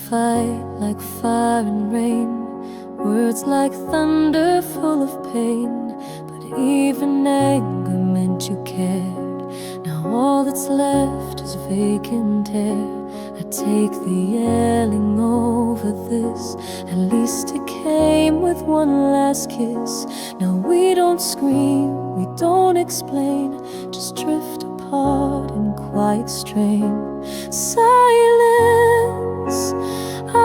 fight like fire and rain, words like thunder full of pain. But even anger meant you cared. Now all that's left is vacant air. I take the yelling over this. At least it came with one last kiss. Now we don't scream, we don't explain, just drift apart in quiet strain. Silence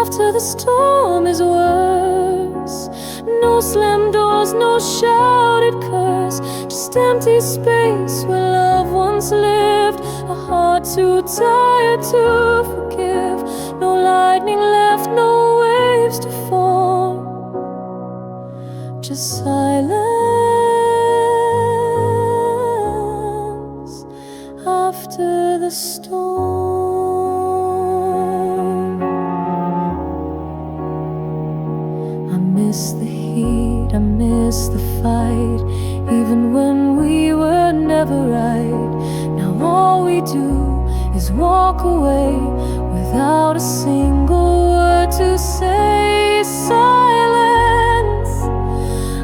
after the storm is worse. No slammed doors, no shouted curse, just empty space where love once lived. A heart too tired to forgive. No lightning left, no waves to form, just silence after the storm. I miss the heat, I miss the fight, even when we were never right. Now all we do is walk away without a single word to say. Silence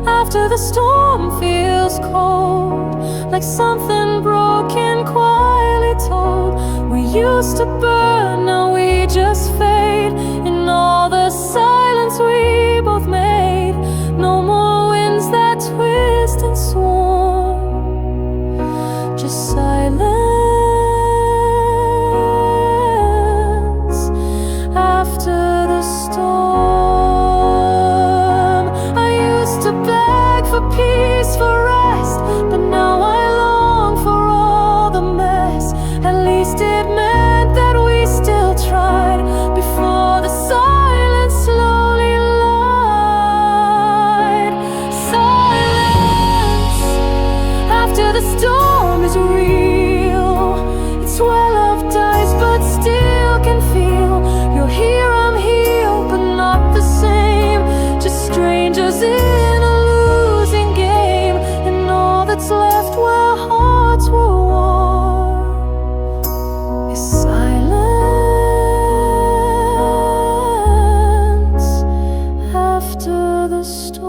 after the storm feels cold, like something broken quietly told. We used to burn, now we just fade in all the silence we both made. No more winds that twist and swarm, just silence after the storm. I used to beg for peace, for rest, but now I long for all the mess. At least it meant that we still tried before the silence slowly lied. Silence after the storm is real. It's where love dies but still can feel. You're here, I'm healed, but not the same. Just strangers in a losing game, and all that's left where hearts were warm is silence after the storm.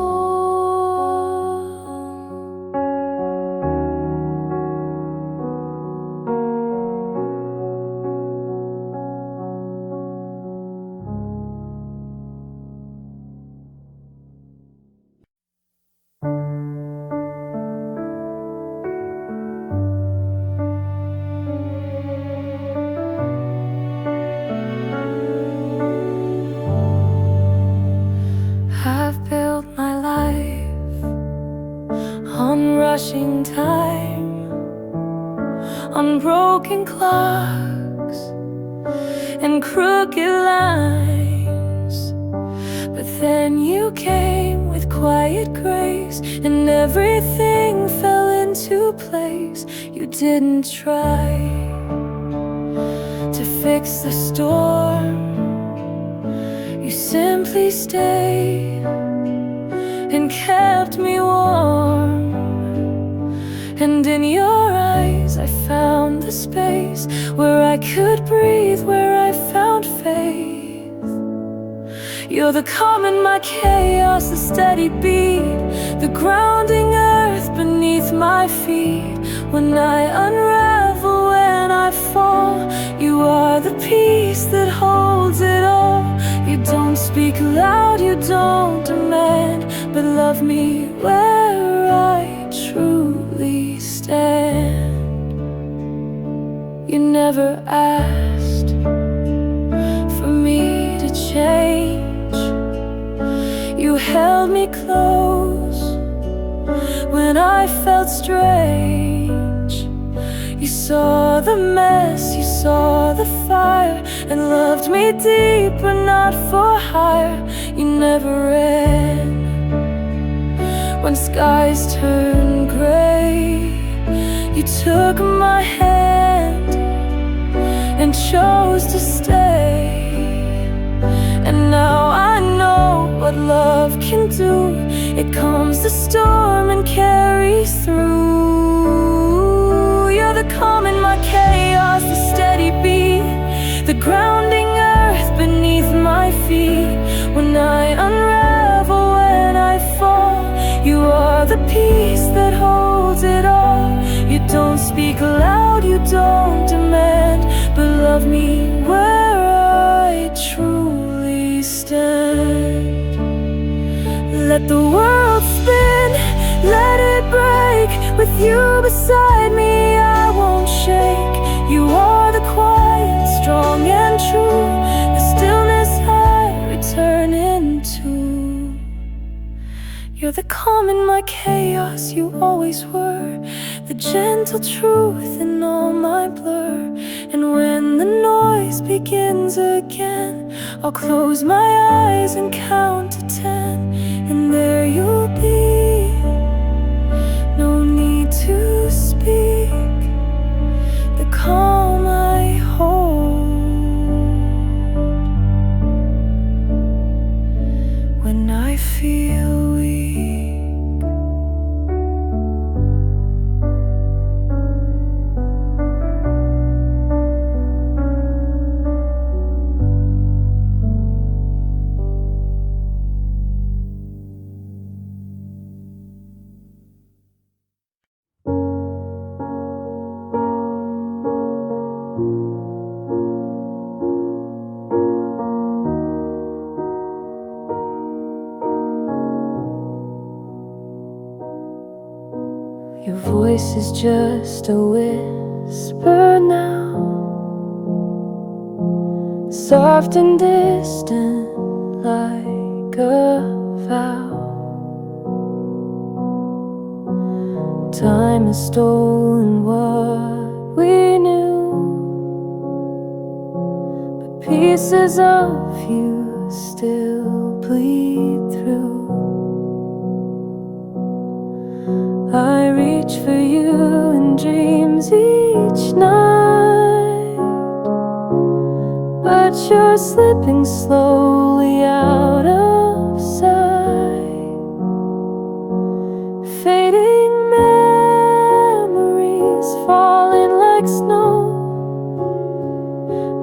I've built my life on rushing time, on broken clocks and crooked lines. But then you came with quiet grace, and everything fell into place. You didn't try to fix the storm, you simply stayed and kept me warm. And in your eyes I found the space where I could breathe, where I found faith. You're the calm in my chaos, the steady beat, the grounding earth beneath my feet. When I unravel, when I fall, you are the peace that holds it all. You don't speak loud, you don't demand, but love me where I truly stand. You never asked for me to change. You held me close when I felt strange. You saw the mess, you saw the fire, and loved me deeper, not for hire. You never ran when skies turned gray. You took my hand and chose to stay. And now I know what love can do. It calms the storm and carries through. You're the calm in my chaos, the steady beat, the grounding earth beneath my love me where I truly stand. Let the world spin, let it break. With you beside me, I won't shake. You are the quiet, strong and true, the stillness I return into. You're the calm in my chaos, you always were, the gentle truth in all my blur. And when the noise begins again, I'll close my eyes and count to 10, and there you'll be. No need to speak, the calm I hold when I feel weak. Your voice is just a whisper now, soft and distant like a vow. Time has stolen what we knew, but pieces of you still bleed through. I reach for you in dreams each night, but you're slipping slowly out of sight. Fading memories falling like snow,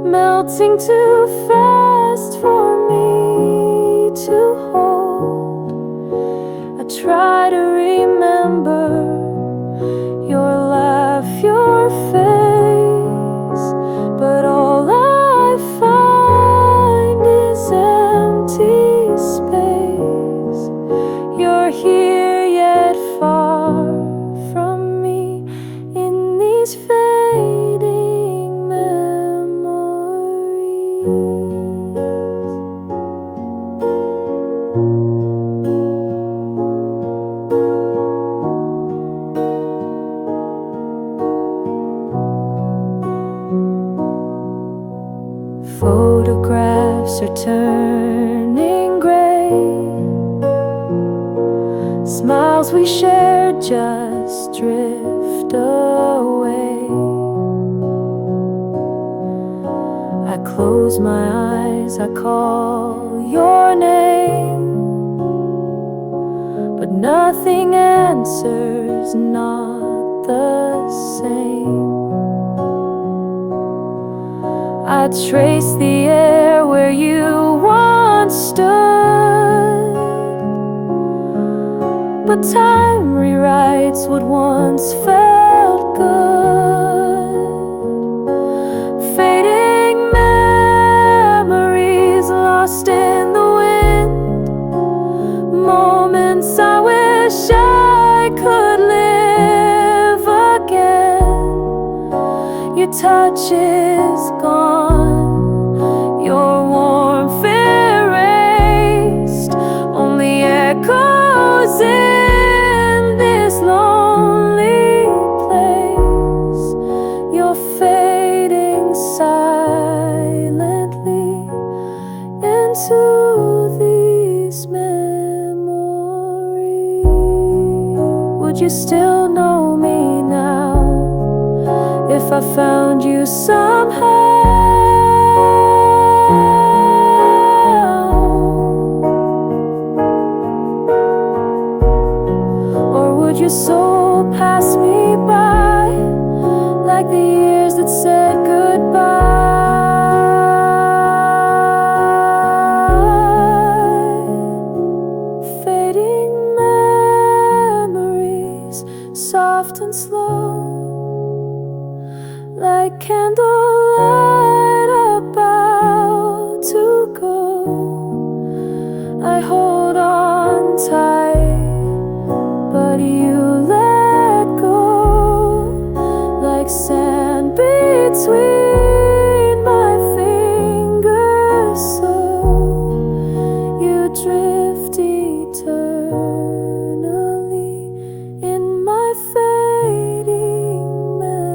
melting too fast for me to hold. I try to remember your laugh, your face, but all I find is empty space. You're here yet far from me in these fading memories. Photographs are turning gray, smiles we shared just drift away. I close my eyes, I call your name, but nothing answers, not the same. I trace the air where you once stood, but time rewrites what once felt good. Fading memories lost in the wind, moments I wish I could live again. Your touch is gone, your warmth erased, only echoes in this lonely place. You're fading silently into these memories. Would you still know me now if I found you somehow? Or would your soul pass me by like the years that said goodbye? Fading memories, soft and slow, like candlelight. between my fingers, so you drift eternally in my fading memory.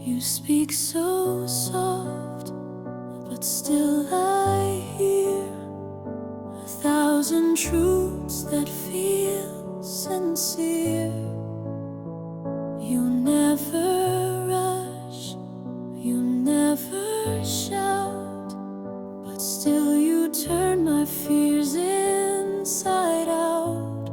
You speak so soft, but still I hear 1,000 truths that feel sincere. You never rush, you never shout, but still you turn my fears inside out.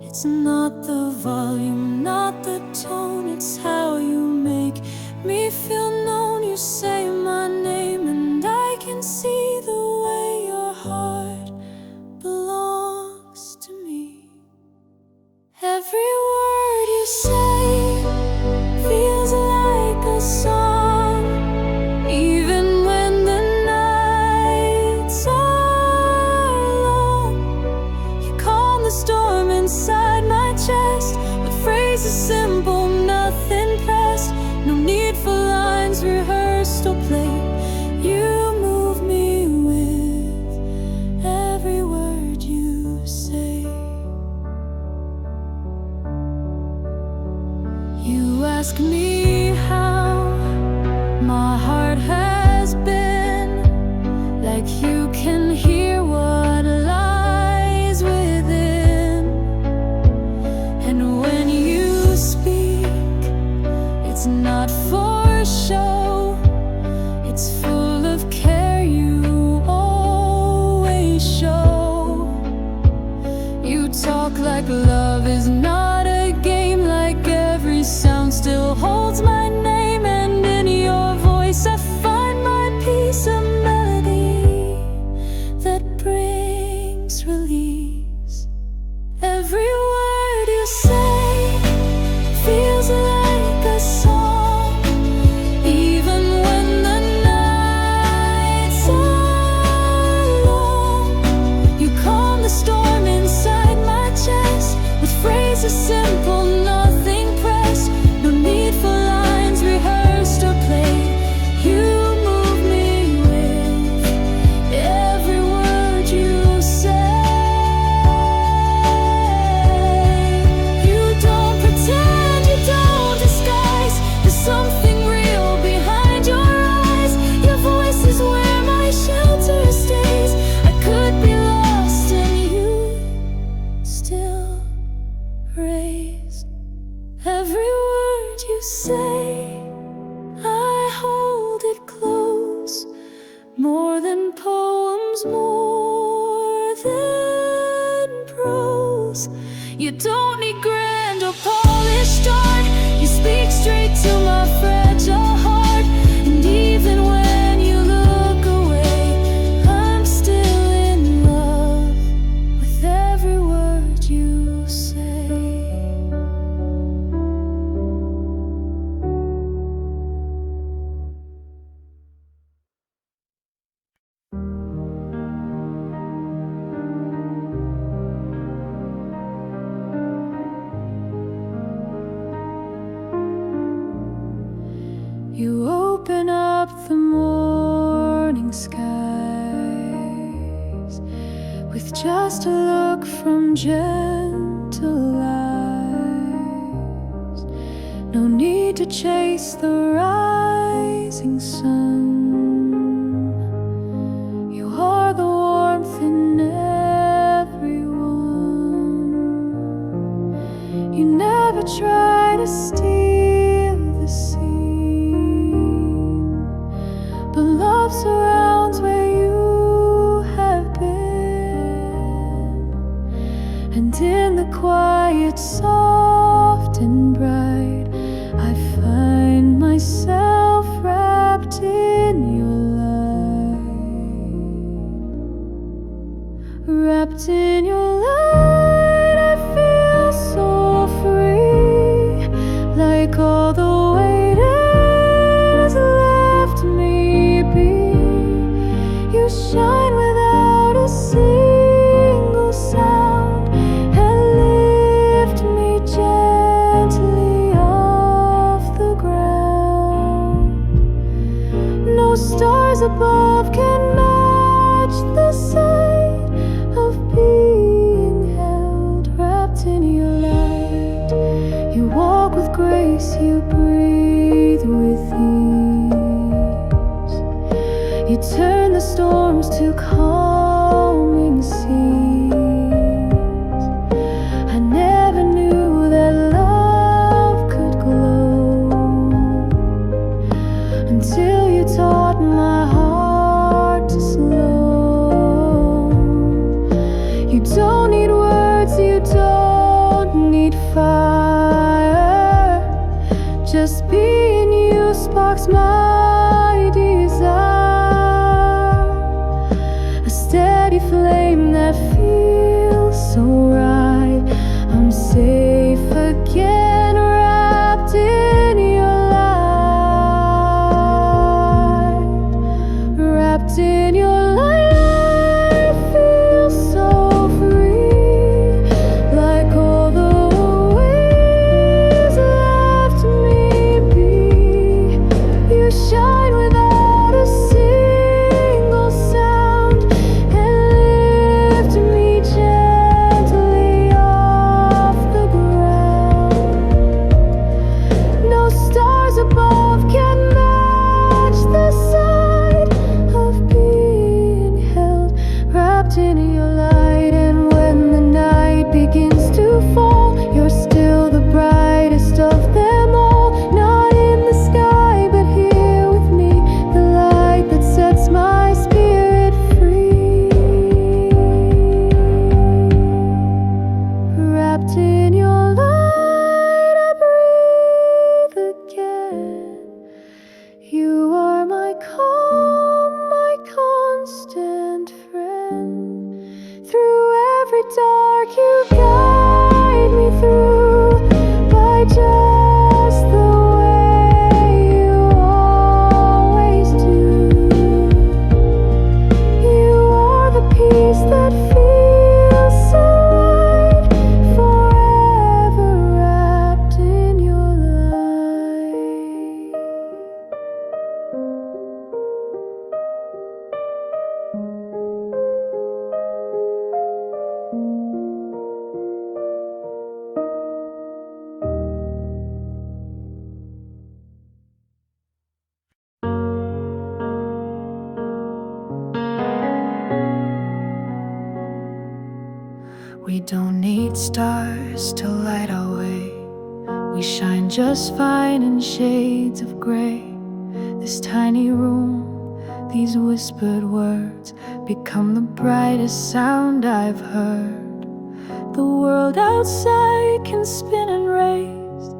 It's not the volume, not the tone, it's how you make me feel known. You say my name and I can see the way your heart belongs to me. Every word you say feels like a song, even when the nights are long. You calm the storm inside my chest with phrases simple, nothing pressed. No need for lines rehearsed or played. You move me with every word you say. You ask me how my heart has been, like you can hear what lies within. And when you speak, it's not for show, it's full of care, you always show. You talk like love is not a game, like every sound still holds my name. And in your voice I find my peace, a melody that brings release. Every word you say feels like a song, even when the nights are long. You calm the storm inside my chest with phrases simple, nothing pressed. No need for lines rehearsed or played. You move me with every word you say. You don't pretend, you don't disguise, there's something real behind your eyes. Your voice is where my shelter stays. I could be lost and you still raise. Every word you say, I hold it close. More than poems, more than prose. You don't need grand or polished art, you speak straight to my fragile heart. And even when you look away, I'm still in love with every word you say. You open up the morning skies with just a look from gentle eyes. No need to chase the rising sun. You are the warmth in everyone. You never try to steal the scene, but love surrounds where you have been. And in the quiet it's soft and bright, I find myself wrapped in your light. Wrapped in your light, I feel so free, like all the weight has left me be. You shine without a single sound and lift me gently off the ground. No stars above can match the sight of being held wrapped in your light. You walk with grace, you breathe with ease. You turn the storms to calming seas. I never knew that love could glow until you taught my heart to slow. You don't need words, you don't need fire. Just being you sparks my desire. A steady flame that feels so right. I'm safe again, wrapped in your light. Wrapped in your light, I feel so free, like all the waves left me be. You shine without a single sound and lift me gently off the ground. No stars above can match the sight of being held wrapped in your light. And when the night begins to fall, you're still the brightest of them all. Not in the sky, but here with me, the light that sets my spirit free. Wrapped in your light, I breathe again. You are my calm, my constant friend. Through every dark, you guide me through by just the way you always do. You are the peace that feels so right, forever wrapped in your light. We don't need stars to light our way. We shine just fine in shades of gray. This tiny room, these whispered words become the brightest sound I've heard. The world outside can spin and race,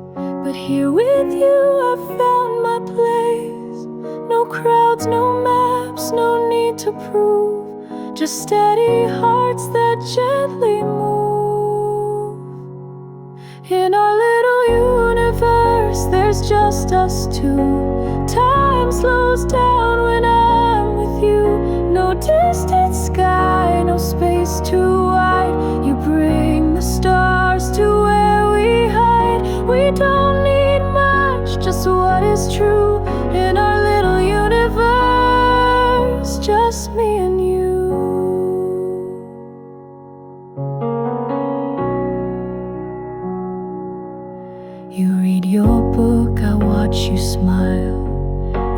but here with you I've found my place. No crowds, no maps, no need to prove, just steady hearts that gently move. In our little universe, there's just us two. Time slows down when I'm with you. No distant sky, no space too wide. You bring the stars to where we hide. We don't need much, just what is true. In our little universe, just me and you. You read your book, I watch you smile,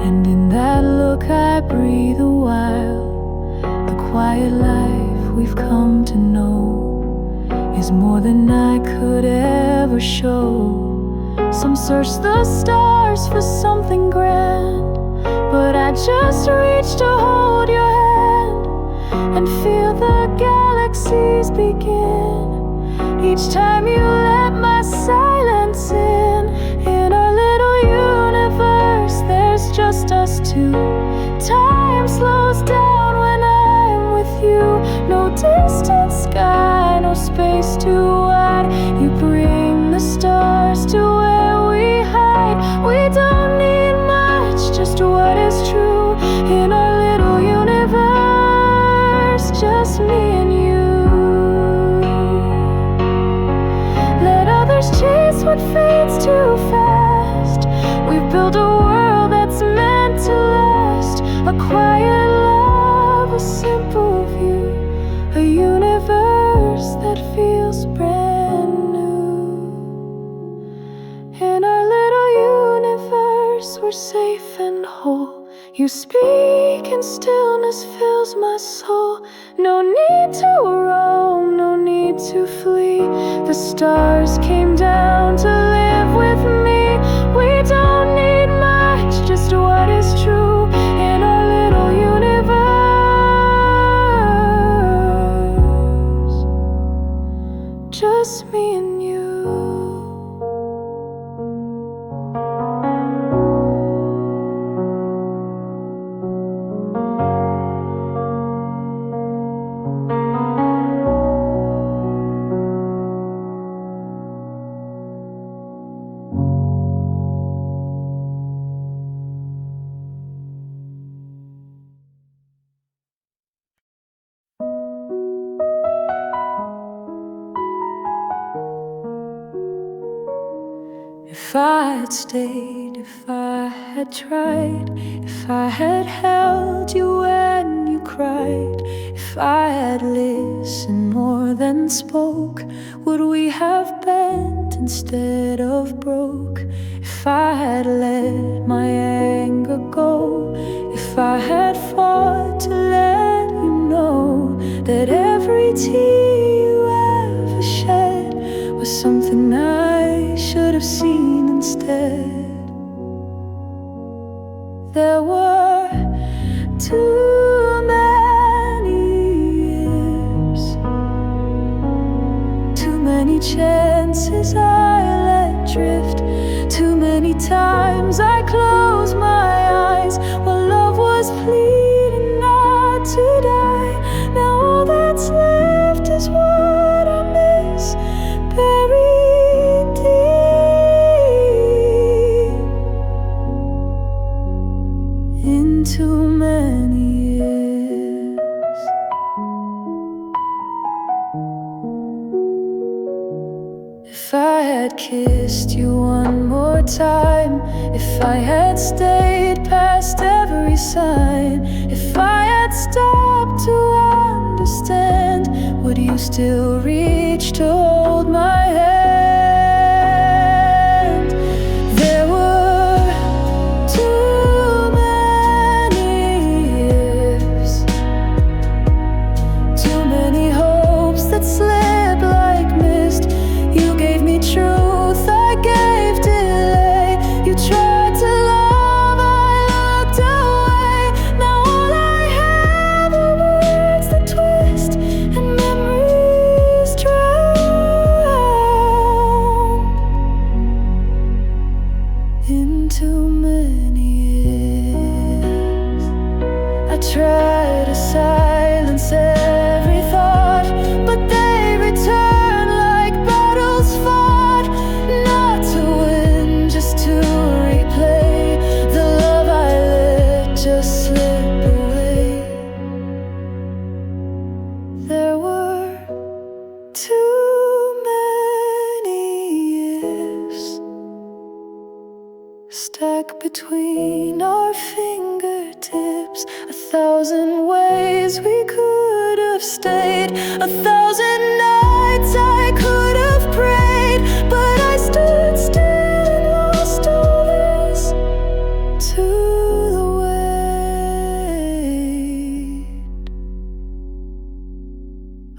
and in that look I breathe a while. The quiet life we've come to know is more than I could ever show. Some search the stars for something grand, but I just reach to hold your hand and feel the galaxies begin. Each time you let my silence in our little universe, there's just us two. Time slows down when I'm with you. No distant sky, no space too wide. You bring the stars to where we hide. We don't need much, just what is true in our little universe, just me and you. Let others chase what fades too fast. We've built a world that's meant to last. A quiet love, a simple view, a universe that feels brand new. In our little universe, we're safe and whole. You speak and stillness fills my soul. No need to roam, no need to flee. The stars came down to live with me. We don't need much, just what is true in our little universe, just me and you. If I had stayed, if I had tried, if I had held you when you cried, if I had listened more than spoke, would we have bent instead of broke? If I had let my anger go, if I had fought to let you know that every tear you ever shed was something I should have seen instead. There were too many years, too many chances I let drift, too many times I closed my eyes while love was pleading not to die. Now all that's left is what I miss, buried deep in too many years. If I had kissed you one more time, if I had stayed past every sign, if I had stopped to understand, would you still reach to hold my hand? There were too many years, too many hopes that slipped like mist. You gave me truth, I gave delay. You tried to love, I looked away. Now all I have are words that twist and memories drown in too many years. I try to silence every thought, but they return like battles fought. Not to win, just to replay the love I let just slip away. There were too many years stacked between our fingertips, 1,000 ways we could have stayed, 1,000 nights I could have prayed, but I stood still and lost all this to the weight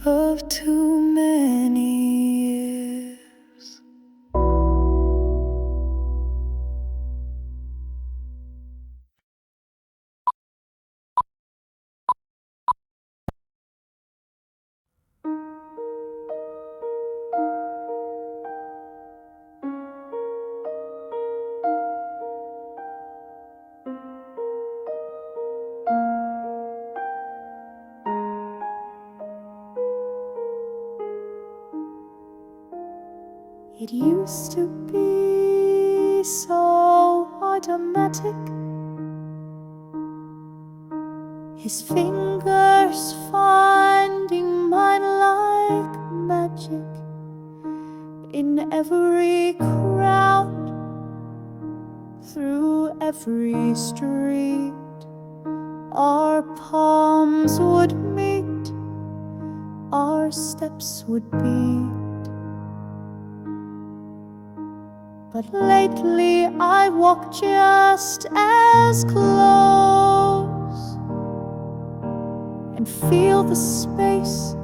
of too many years. It used to be so automatic, his fingers finding mine like magic. In every crowd, through every street, our palms would meet, our steps would beat. But lately I walk just as close and feel the space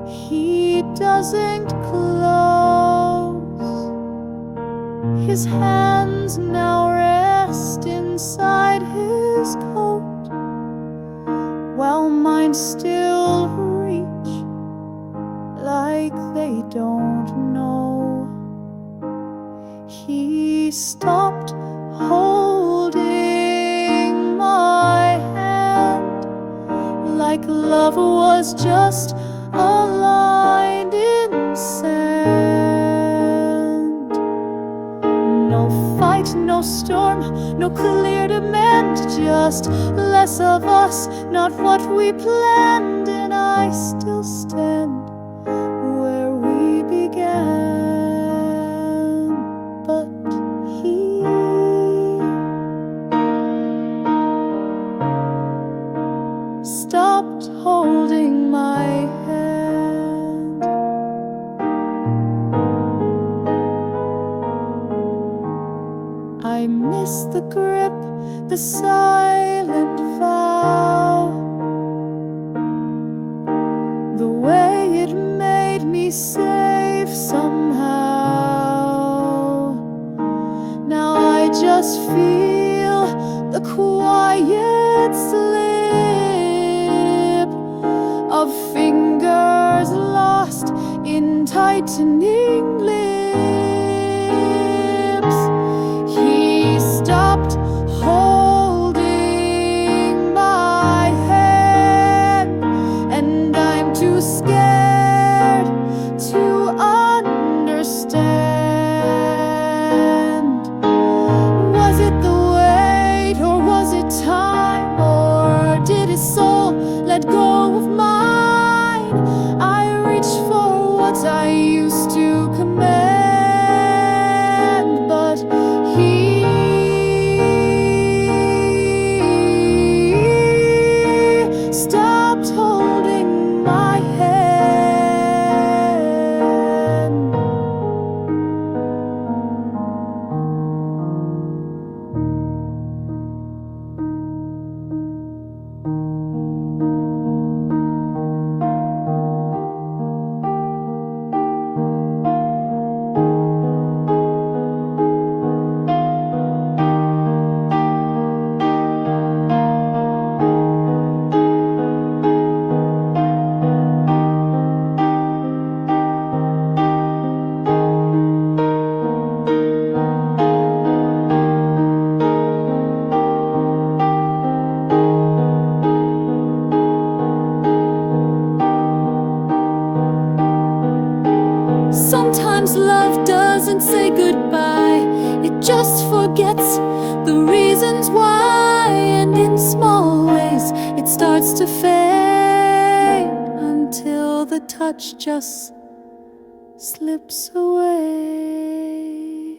he doesn't close. His hands now rest inside his coat, while mine still reach like they don't know. He stopped holding my hand, like love was just a line in sand. No fight, no storm, no clear demand, just less of us, not what we planned. And I still stand where we began, but he stopped holding my hand. I miss the grip, the silent vow, the way it made me safe somehow. Now I just feel the quiet slip of fingers lost in tightening lips. He stopped holding my hand, and I'm too scared to understand. Was it the weight, or was it time, or did his soul let go of mine? I reach for what I used to command, but he stopped holding my hand. Sometimes love doesn't say goodbye, it just forgets the reasons why. And in small ways it starts to fade, until the touch just slips away.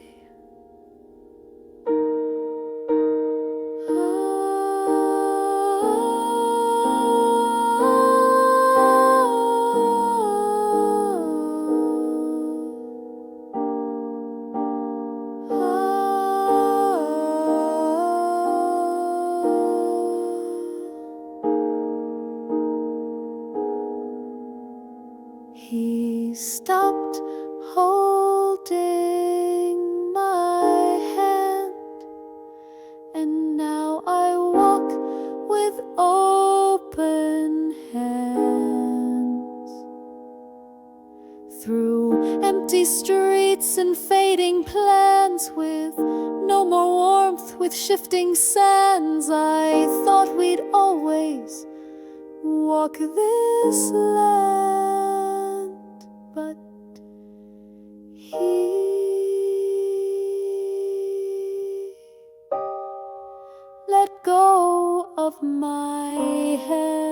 He stopped holding my hand, and now I walk with open hands through empty streets and fading plans, with no more warmth, with shifting sands. I thought we'd always walk this land, but he my hand.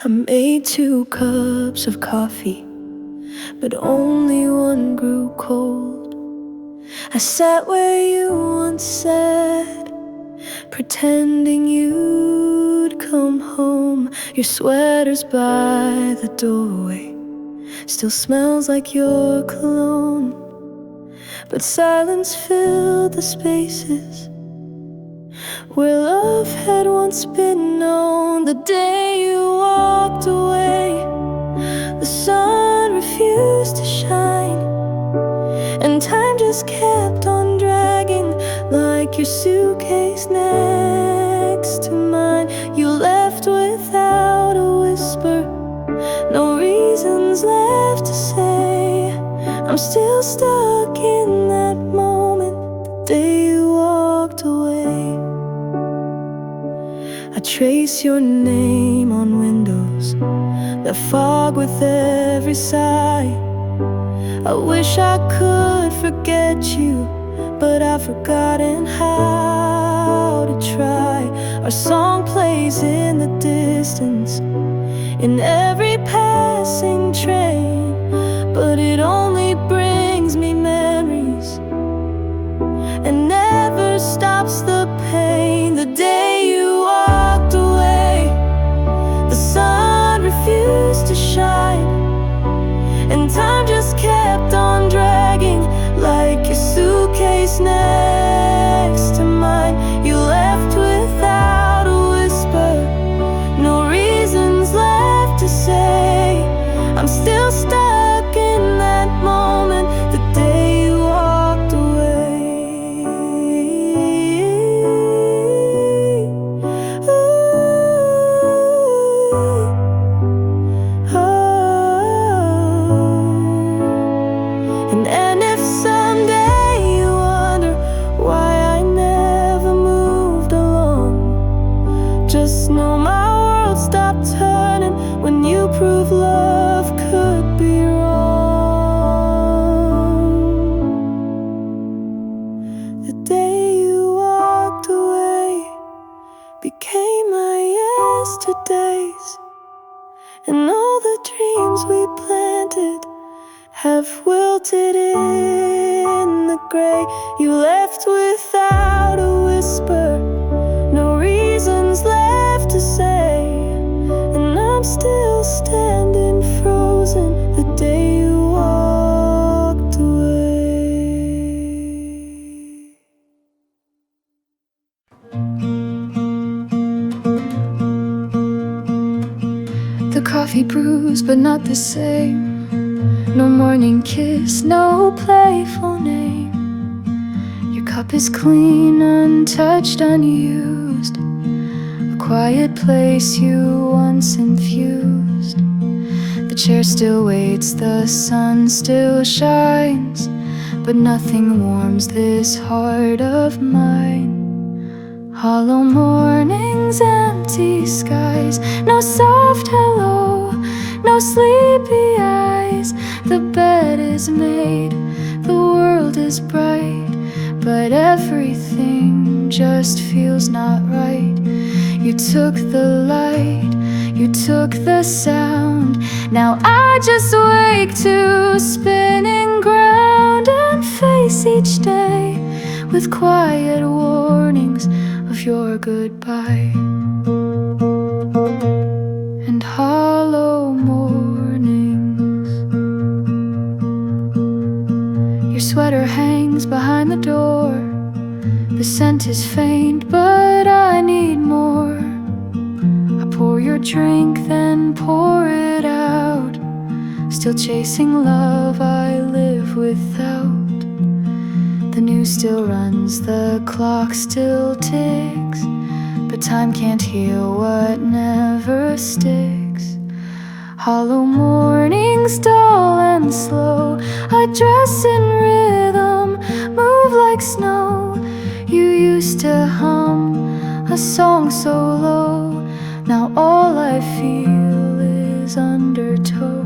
I made 2 cups of coffee, but only one grew cold. I sat where you once sat, pretending you'd come home. Your sweater's by the doorway, still smells like your cologne. But silence filled the spaces where love had once been known. The day you walked away, the sun refused to shine, and time just kept on dragging, like your suitcase next to mine. You left without a whisper, no reasons left to say. I'm still stuck in that moment, the day you walked away. I trace your name on windows that fog with every sigh. I wish I could forget you, but I've forgotten how to try. Our song plays in the distance, in every passing train, but it only brings me memories and never stops the pain. The day you walked away, the sun refused to shine, and time just kept on dragging, like your suitcase next to mine. You left without a whisper, no reasons left to say. I'm still stuck in that moment, the day you walked away. And if someday you wonder why I never moved along, just know my world stopped turning when you proved love could be wrong. The day you walked away became my yesterdays, and all the dreams we planted have wilted in the gray. You left without a whisper, no reasons left to say, and I'm still standing frozen, the day you walked away. The coffee brews, but not the same. No morning kiss, no playful name. Your cup is clean, untouched, unused, a quiet place you once infused. The chair still waits, the sun still shines, but nothing warms this heart of mine. Hollow mornings, empty skies, no soft hello, no sleepy eyes. The bed is made, the world is bright, but everything just feels not right. You took the light, you took the sound. Now I just wake to spinning ground and face each day with quiet warnings of your goodbye and hollow mornings. Your sweater hangs behind the door. The scent is faint, but I need more. I pour your drink, then pour it out, still chasing love I live without. The news still runs, the clock still ticks, but time can't heal what never sticks. Hollow mornings, dull and slow, I dress in rhythm, move like snow. You used to hum a song so low, now all I feel is undertow.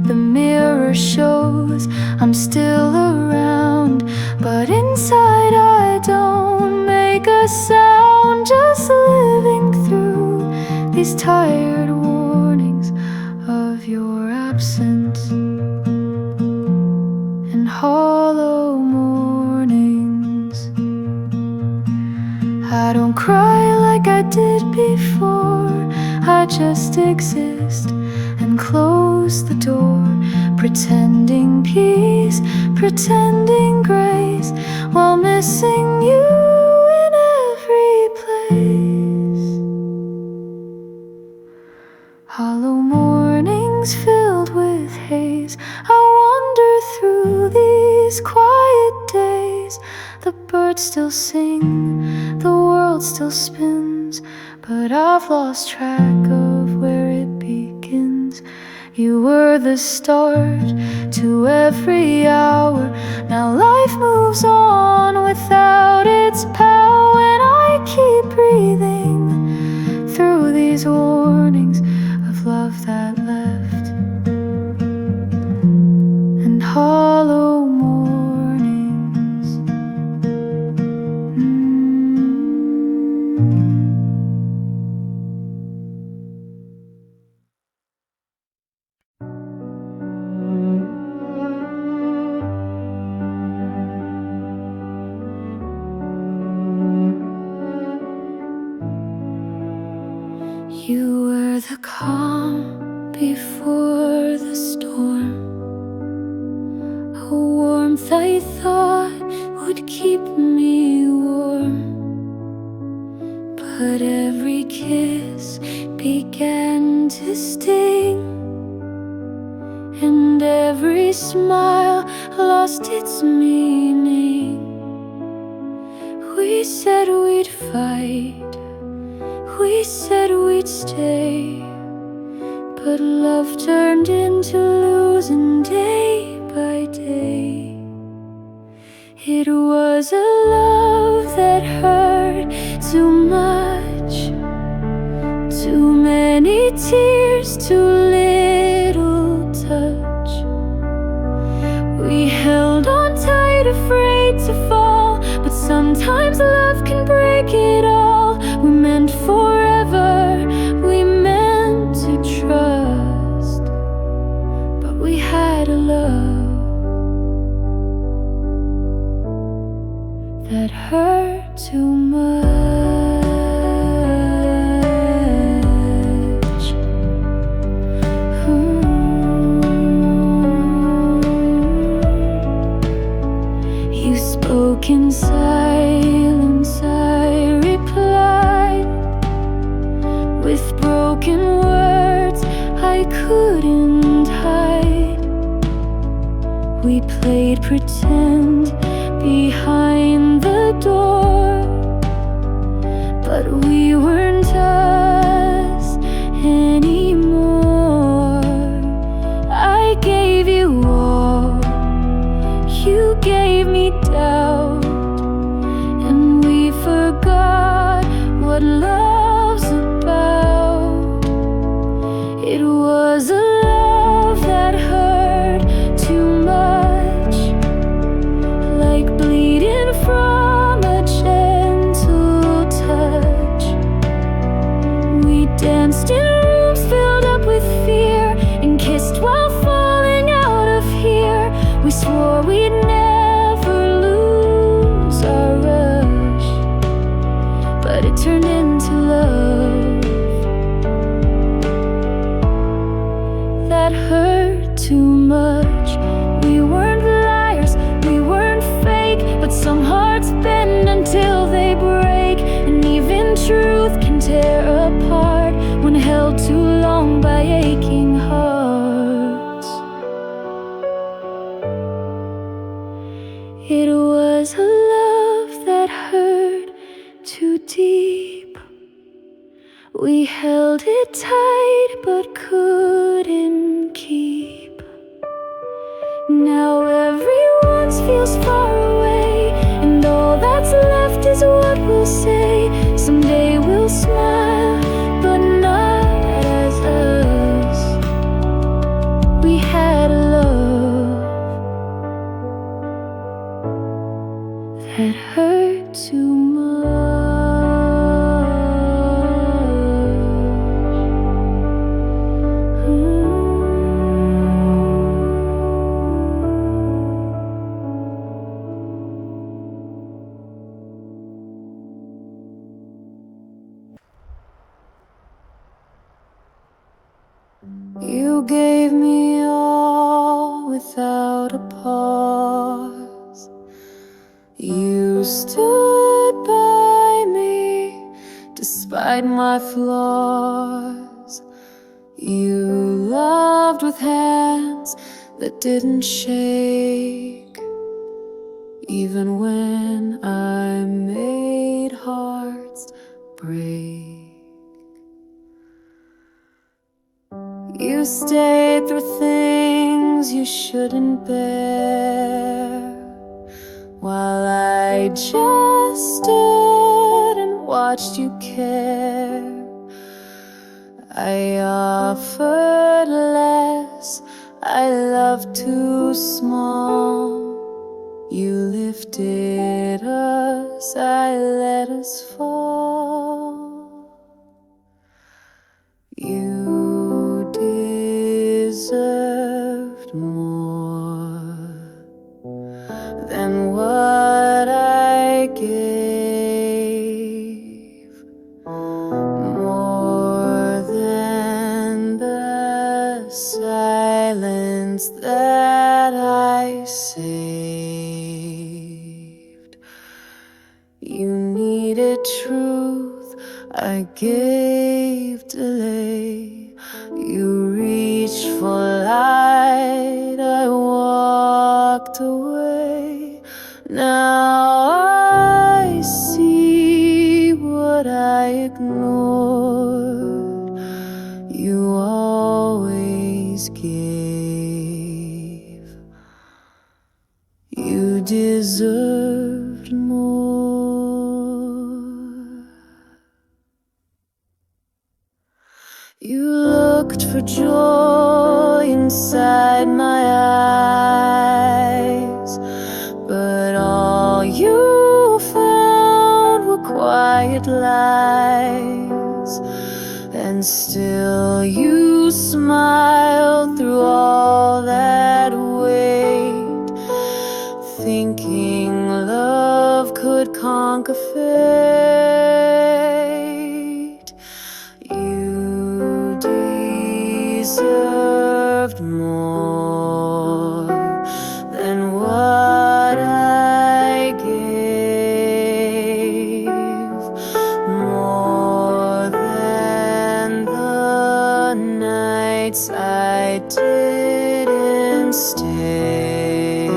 The mirror shows I'm still around, but inside I don't make a sound. Just living through these tired warnings of your absence and hollow mornings. I don't cry like I did before, I just exist and close the door, pretending peace, pretending grace, while missing you in every place. Hollow mornings filled with haze, I wander through these quiet days. The birds still sing, the world still spins, but I've lost track of where it begins. You were the start to every hour, now life moves on without its power. And I keep breathing through these warnings of love that left and hollow mornings. You were the calm before the storm, a warmth I thought would keep me warm. But every kiss began to sting, and every smile lost its meaning. We said we'd fight, we said we'd stay, but love turned into losing day by day. It was a love that hurt too much, too many tears, too little touch. We held on tight, afraid to fall, but sometimes love can break it all. We meant forever, we meant to trust, but we had a love that hurt too much. You spoke in silence, I replied with broken words I couldn't hide. We played pretend behind the door, but we weren't us anymore. I gave you all, you gave me doubt, and we forgot what love's about. It was a love that hurt too much, like bleeding from a gentle touch. We danced in rooms filled up with fear, and kissed while falling out of here. We swore we'd never lose our rush, but it turned into love that hurt too much. We weren't liars, we weren't fake, but some hearts bend until they break, and even truth can tear apart when held too long by aching hearts. It was We held it tight but couldn't keep. Now everyone feels far away, and all that's left is what we'll say. Someday we'll smile, but not as us. We had a love that hurt too much. You gave me all without a pause. You stood by me despite my flaws. You loved with hands that didn't shake, even when I made hearts break. You stayed through things you shouldn't bear, while I just stood and watched you care. I offered less, I loved too small. You lifted us, I let us fall. You deserved more than what I gave, more than the silence that I saved. You needed truth, I gave delay. You reached for light, I walked away. Now I see what I ignored. You always gave. You deserved more. You looked for joy inside my eyes, but all you found were quiet lies. And still you smiled through all that weight, thinking love could conquer fate. You deserved more than what I gave, more than the nights I didn't stay.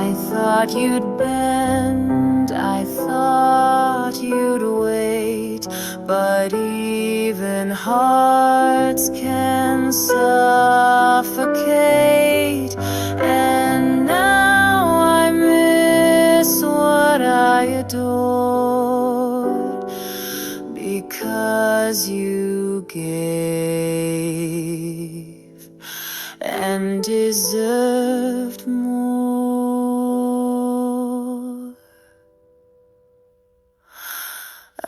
I thought you'd bend, I thought you'd wait, but even hearts can suffocate. And now I miss what I adored, because you gave and deserved more.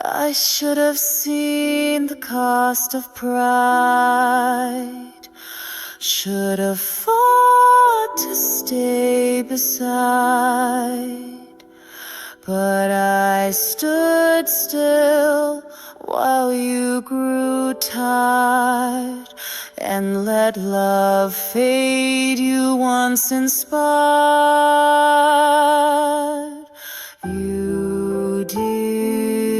I should have seen the cost of pride, should have fought to stay beside, but I stood still while you grew tired, and let love fade you once inspired. You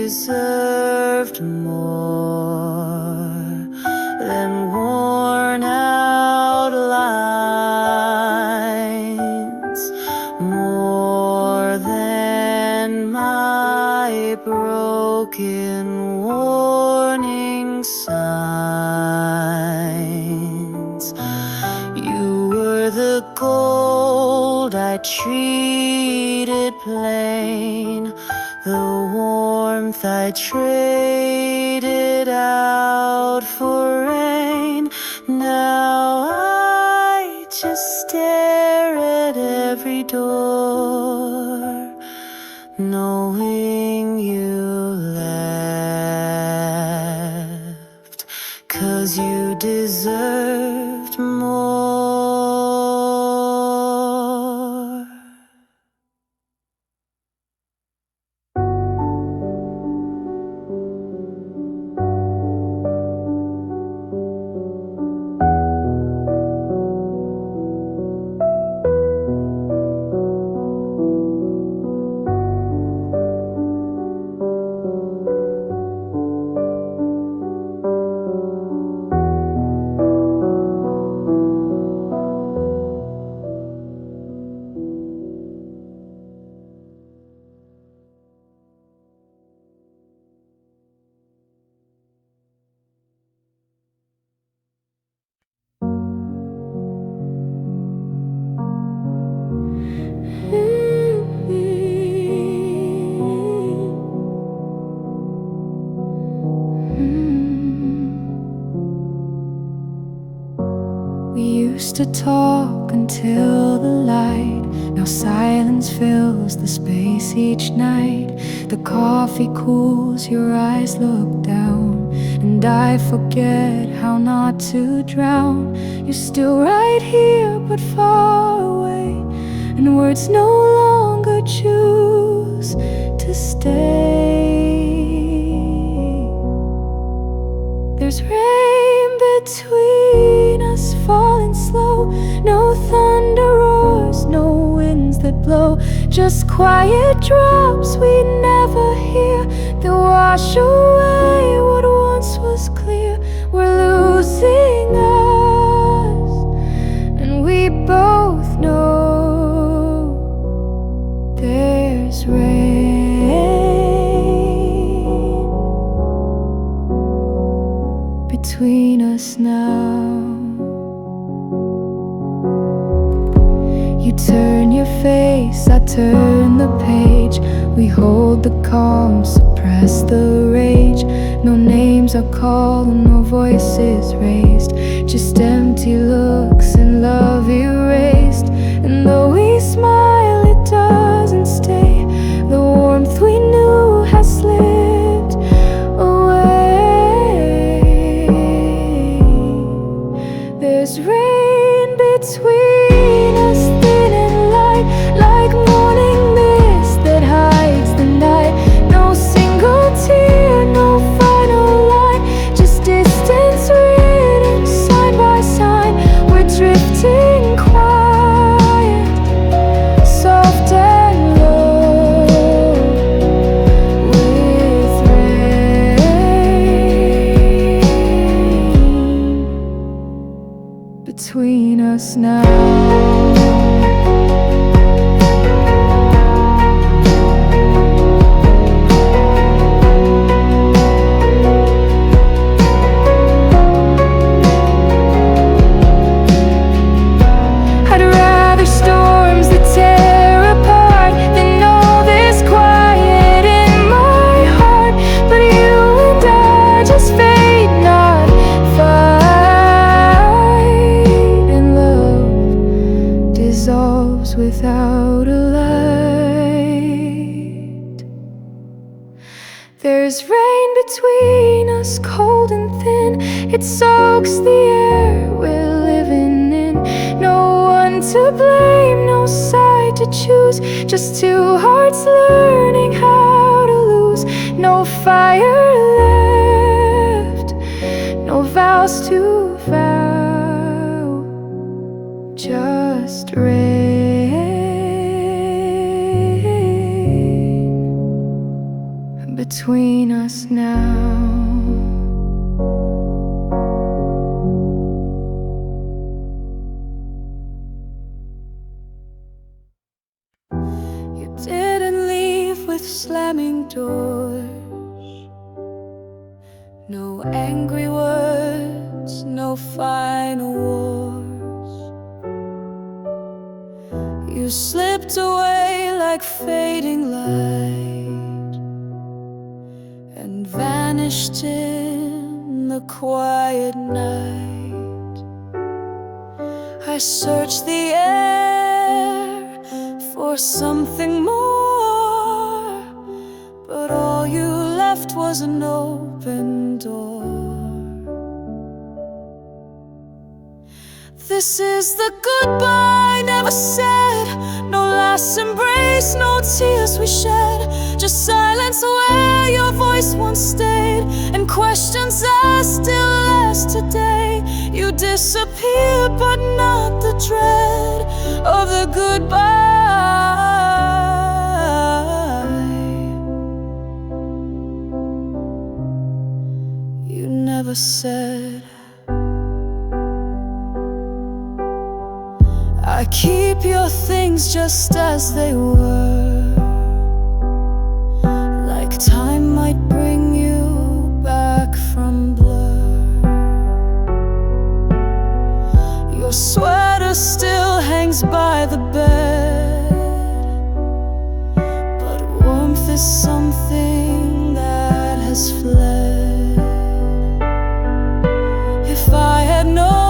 deserved more than worn out lines, more than my broken warning signs. You were the gold I treated plain, the warmth I traded out for rain. Now I just stare at every door, knowing you left, 'cause you deserved more. We used to talk until the light. Now silence fills the space each night. The coffee cools, your eyes look down, and I forget how not to drown. You're still right here but far away, and words no longer choose to stay. There's rain between us falling slow, no thunder roars, no winds that blow, just quiet drops we never hear that wash away what once was clear. We're losing us, and we both know there's rain between us now. You turn your face, I turn the page. We hold the calm, suppress the rage. No names are called, no voices raised, just empty looks and love erased. And though we smile, it doesn't stay. The warmth we knew has slipped away. There's rain between us, thin and light, like morning mist that hides the night. No single tear, no final line, just distance written sign by sign. We're drifting quiet, soft and low, with rain between us now. I'd rather storms that tear apart than all this quiet in my heart. But you and I just fade, not fight, and love dissolves without a light. There's rain between us, cold and thin. It soaks the air we're living in. No one to blame, no side to choose, just two hearts learning how to lose. No fire left, no vows to vow, just rain between us now. You didn't leave with slack slamming doors. No angry words, no final wars. You slipped away like fading light and vanished in the quiet night. I searched the air for something more, but all you left was an open door. This is the goodbye never said, no last embrace, no tears we shed, just silence where your voice once stayed, and questions I still ask today. You disappeared, but not the dread of the goodbye. You never said. I keep your things just as they were, like time might bring you back from blur. Your sweater still hangs by the bed, but warmth is something that has fled. If I had known,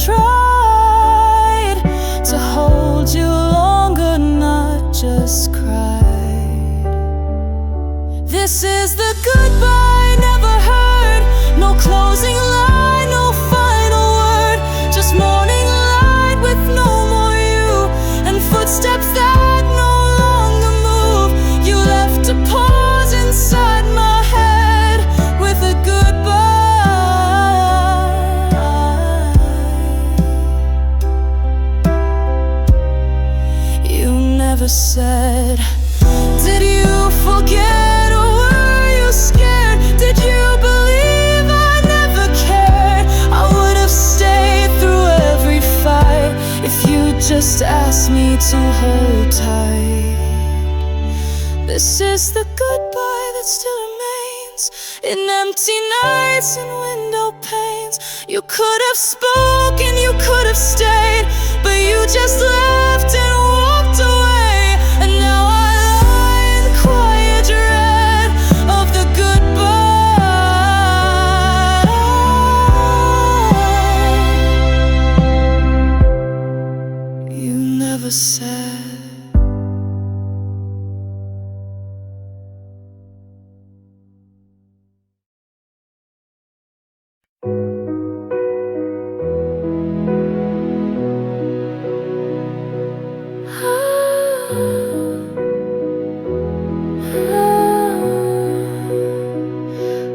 tried to hold you longer, not just cried. This is the goodbye never heard, no closing line, no final word, just morning light with no more you, and footsteps that no longer move. You left a pause inside my head with a goodbye. Never said. Did you forget, or were you scared? Did you believe I never cared? I would have stayed through every fight if you just asked me to hold tight. This is the goodbye that still remains in empty nights and window panes. You could have spoken, you could have stayed, but you just left and walked away. And now I lie in quiet dread of the goodbye you never said.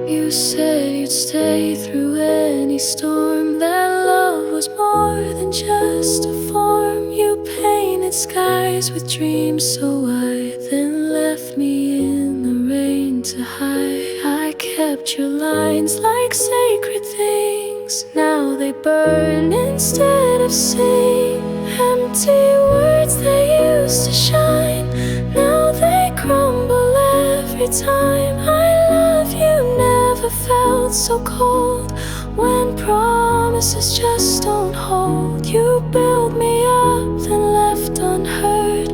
You said you'd stay through any storm, that love was more than just a form. You painted skies with dreams so wide, then left me in the rain to hide. I kept your lines like sacred things, now they burn instead of sing. Empty words that used to shine, now they crumble every time. I love you never felt so cold, when promises just don't hold. You build me up, then left unheard.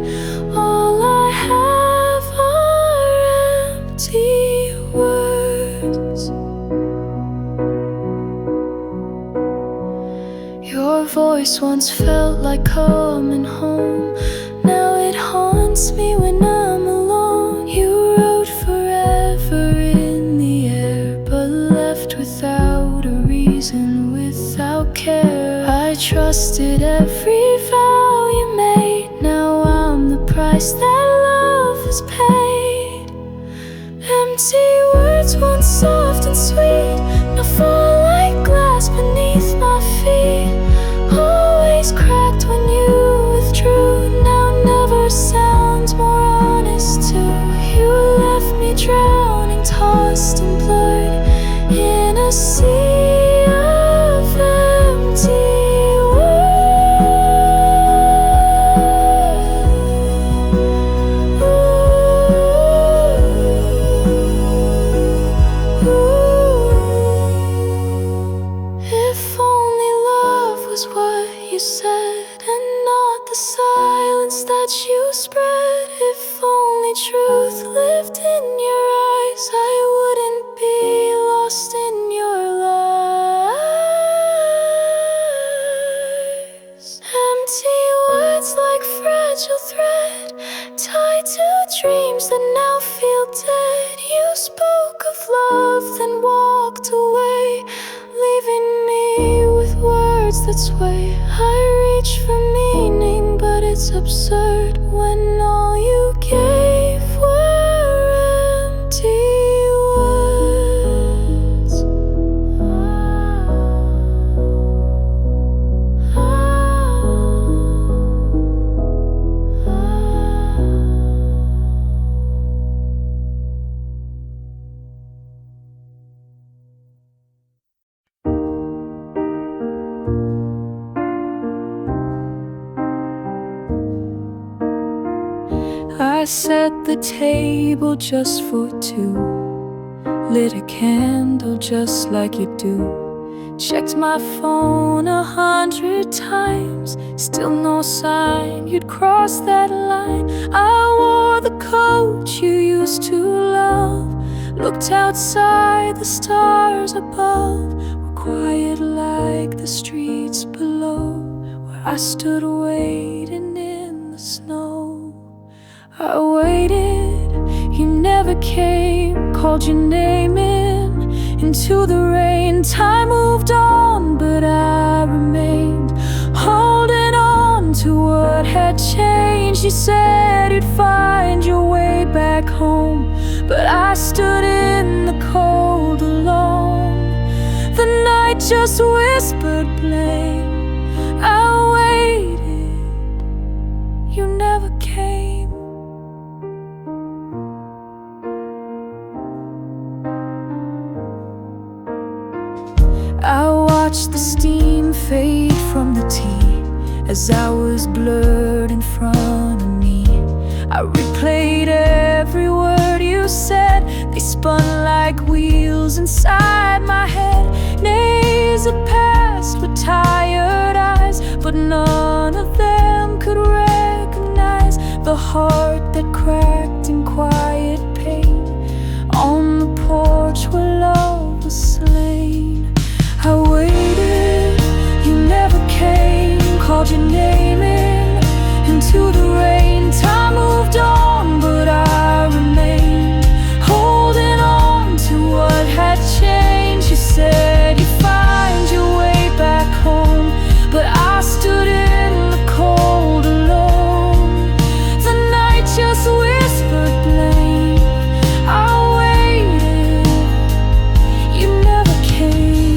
All I have are empty words. Your voice once felt like coming home, now it haunts me when I'm alone. You wrote forever in the air, but left without a reason, without care. I trusted every vow you made, now I'm the price that love has paid. Empty words once soft and sweet, now fall like glass beneath my feet. Always cracked when you withdrew, now never sounds more honest too. You left me drowning, tossed and blurred in a sea of empty words. you spread. If only truth lived in your eyes, I wouldn't be lost in your lies. Empty words like fragile thread, tied to dreams that now feel dead. You spoke of love, then walked away, leaving me with words that sway. I reach for meaning, but it's absurd when all you gave were empty words. I set the table just for two, lit a candle just like you do. Checked my phone 100 times, still no sign you'd crossed that line. I wore the coat you used to love, looked outside, the stars above were quiet like the streets below, where I stood waiting in the snow. I waited, you never came, called your name into the rain. Time moved on, but I remained, holding on to what had changed. You said you'd find your way back home, but I stood in the cold alone. The night just whispered blame. I waited, you never came. I watched the steam fade from the tea as I was blurred in front of me. I replayed every word you said, they spun like wheels inside my head. Days had passed with tired eyes, but none of them could recognize the heart that cracked in quiet pain on the porch where love was slain. I waited, you never came, called your name into the rain. Time moved on, but I remained, holding on to what had changed. You said you'd find your way back home, but I stood in the cold alone. The night just whispered blame. I waited, you never came.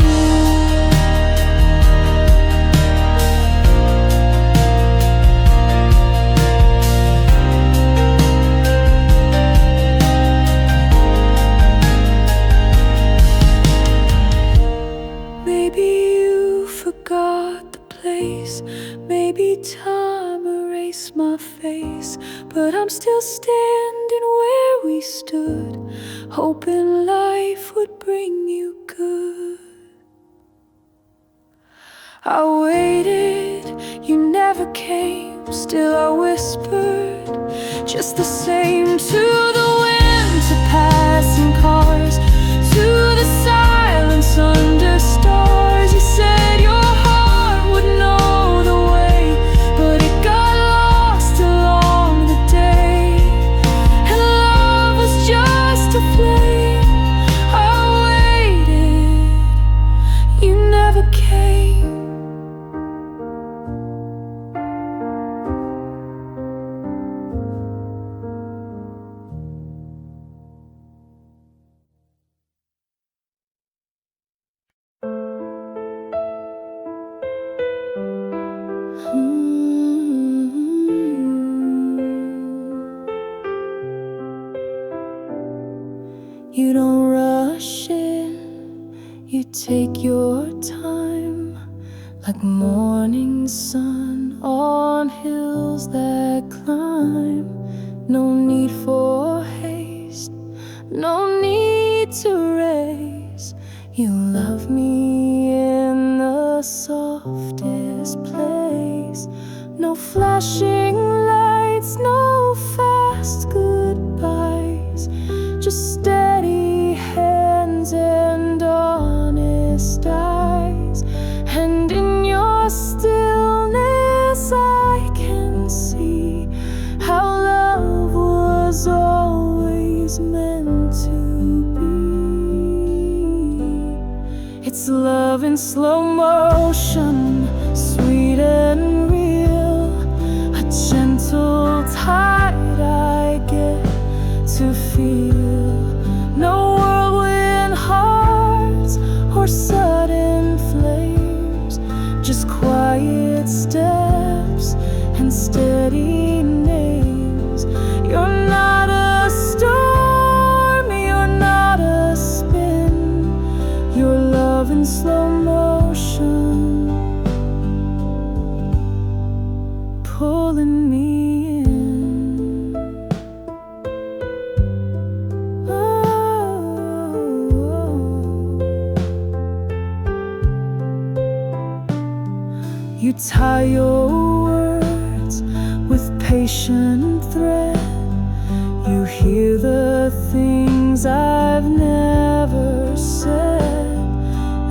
Maybe you forgot the place, maybe time erased my face, but I'm still standing where we stood, hoping life would bring you good. I waited, you never came, still I whispered just the same, to the wind, to passing cars, to the silence under stars. You said your heart would know the way, but it got lost along the day, and love was just a flame. I waited, you never came. You don't rush in, you take your time, like morning sun on hills that climb. No need for haste, no need to race. You love me in the softest place. No flashing lights, no always meant to be. It's love in slow motion, sweet and real, a gentle tide I get to feel. No whirlwind hearts or sudden flames, just quiet steps and steady names. You're not a storm, you're not a spin, you're love in slow motion, pulling me in. You tie your words with patient thread. You hear the things I've never said,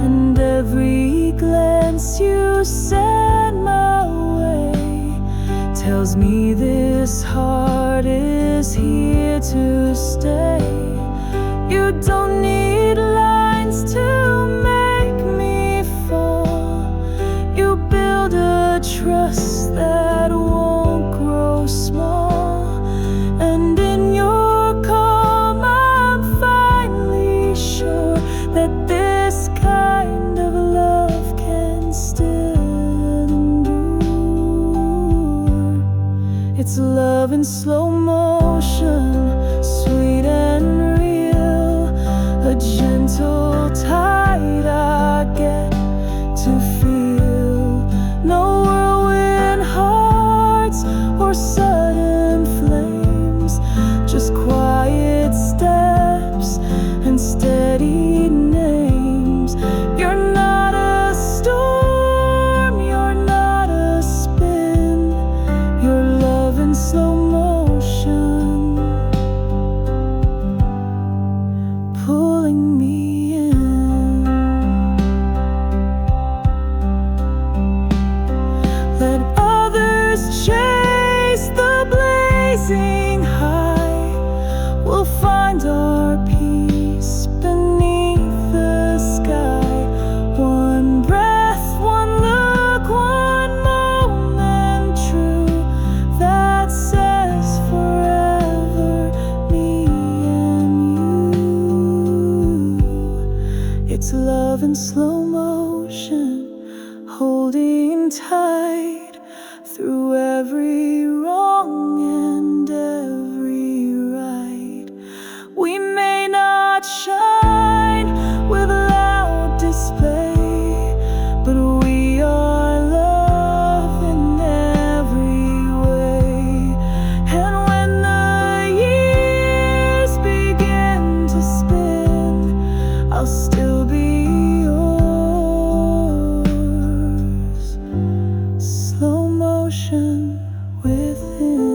and every glance you send my way tells me this heart is here to stay. You don't need lines to make me fall. You build a trust that won't grow small, and in your calm I'm finally sure that this kind of love can still endure. It's love in slow motion, sweet and real, a gentle tide I get to feel. No whirlwind hearts or sudden flames, just quiet steps and steady names. You're not a storm, you're not a spin, you're love in slow motion, pulling me in. Let others chase the blazing high. We'll find our peace beneath the sky. One breath, one look, one moment true, that says forever, me and you. It's love in slow motion, holding tight through every wrong and every right. We may not shine with loud display, but we are love in every way. And when the years begin to spin, I'll still be yours. Slow motion within.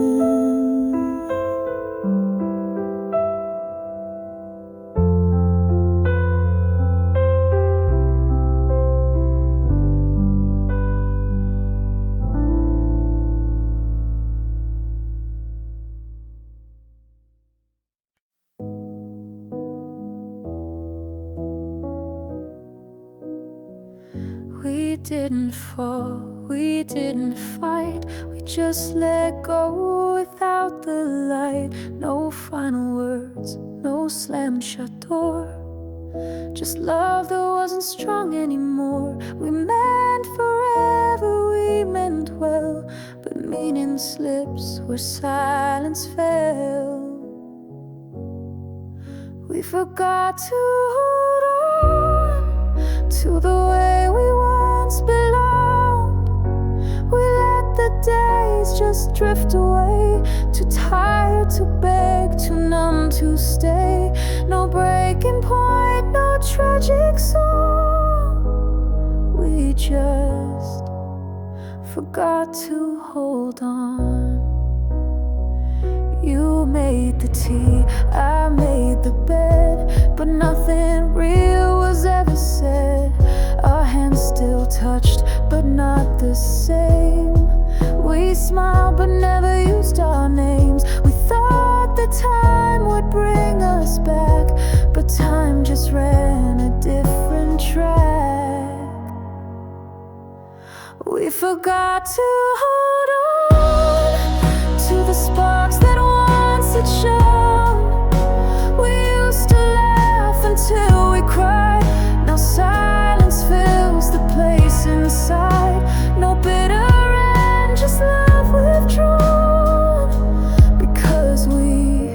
We didn't fall, we didn't fight, we just let go without the light. No final words, no slammed shut door, just love that wasn't strong anymore. We meant forever, we meant well, but meaning slips where silence fell. We forgot to hold on to the way we once belonged. We let the days just drift away, too tired to beg, too numb to stay. No breaking point, no tragic song. We just forgot to hold on. You made the tea, I made the bed, but nothing real was ever said. Our hands still touched, but not the same. We smiled but never used our names. We thought the time would bring forgot to hold on to the sparks that once had shone. We used to laugh until we cried. Now silence fills the place inside. No bitter end, just love withdrawn, because we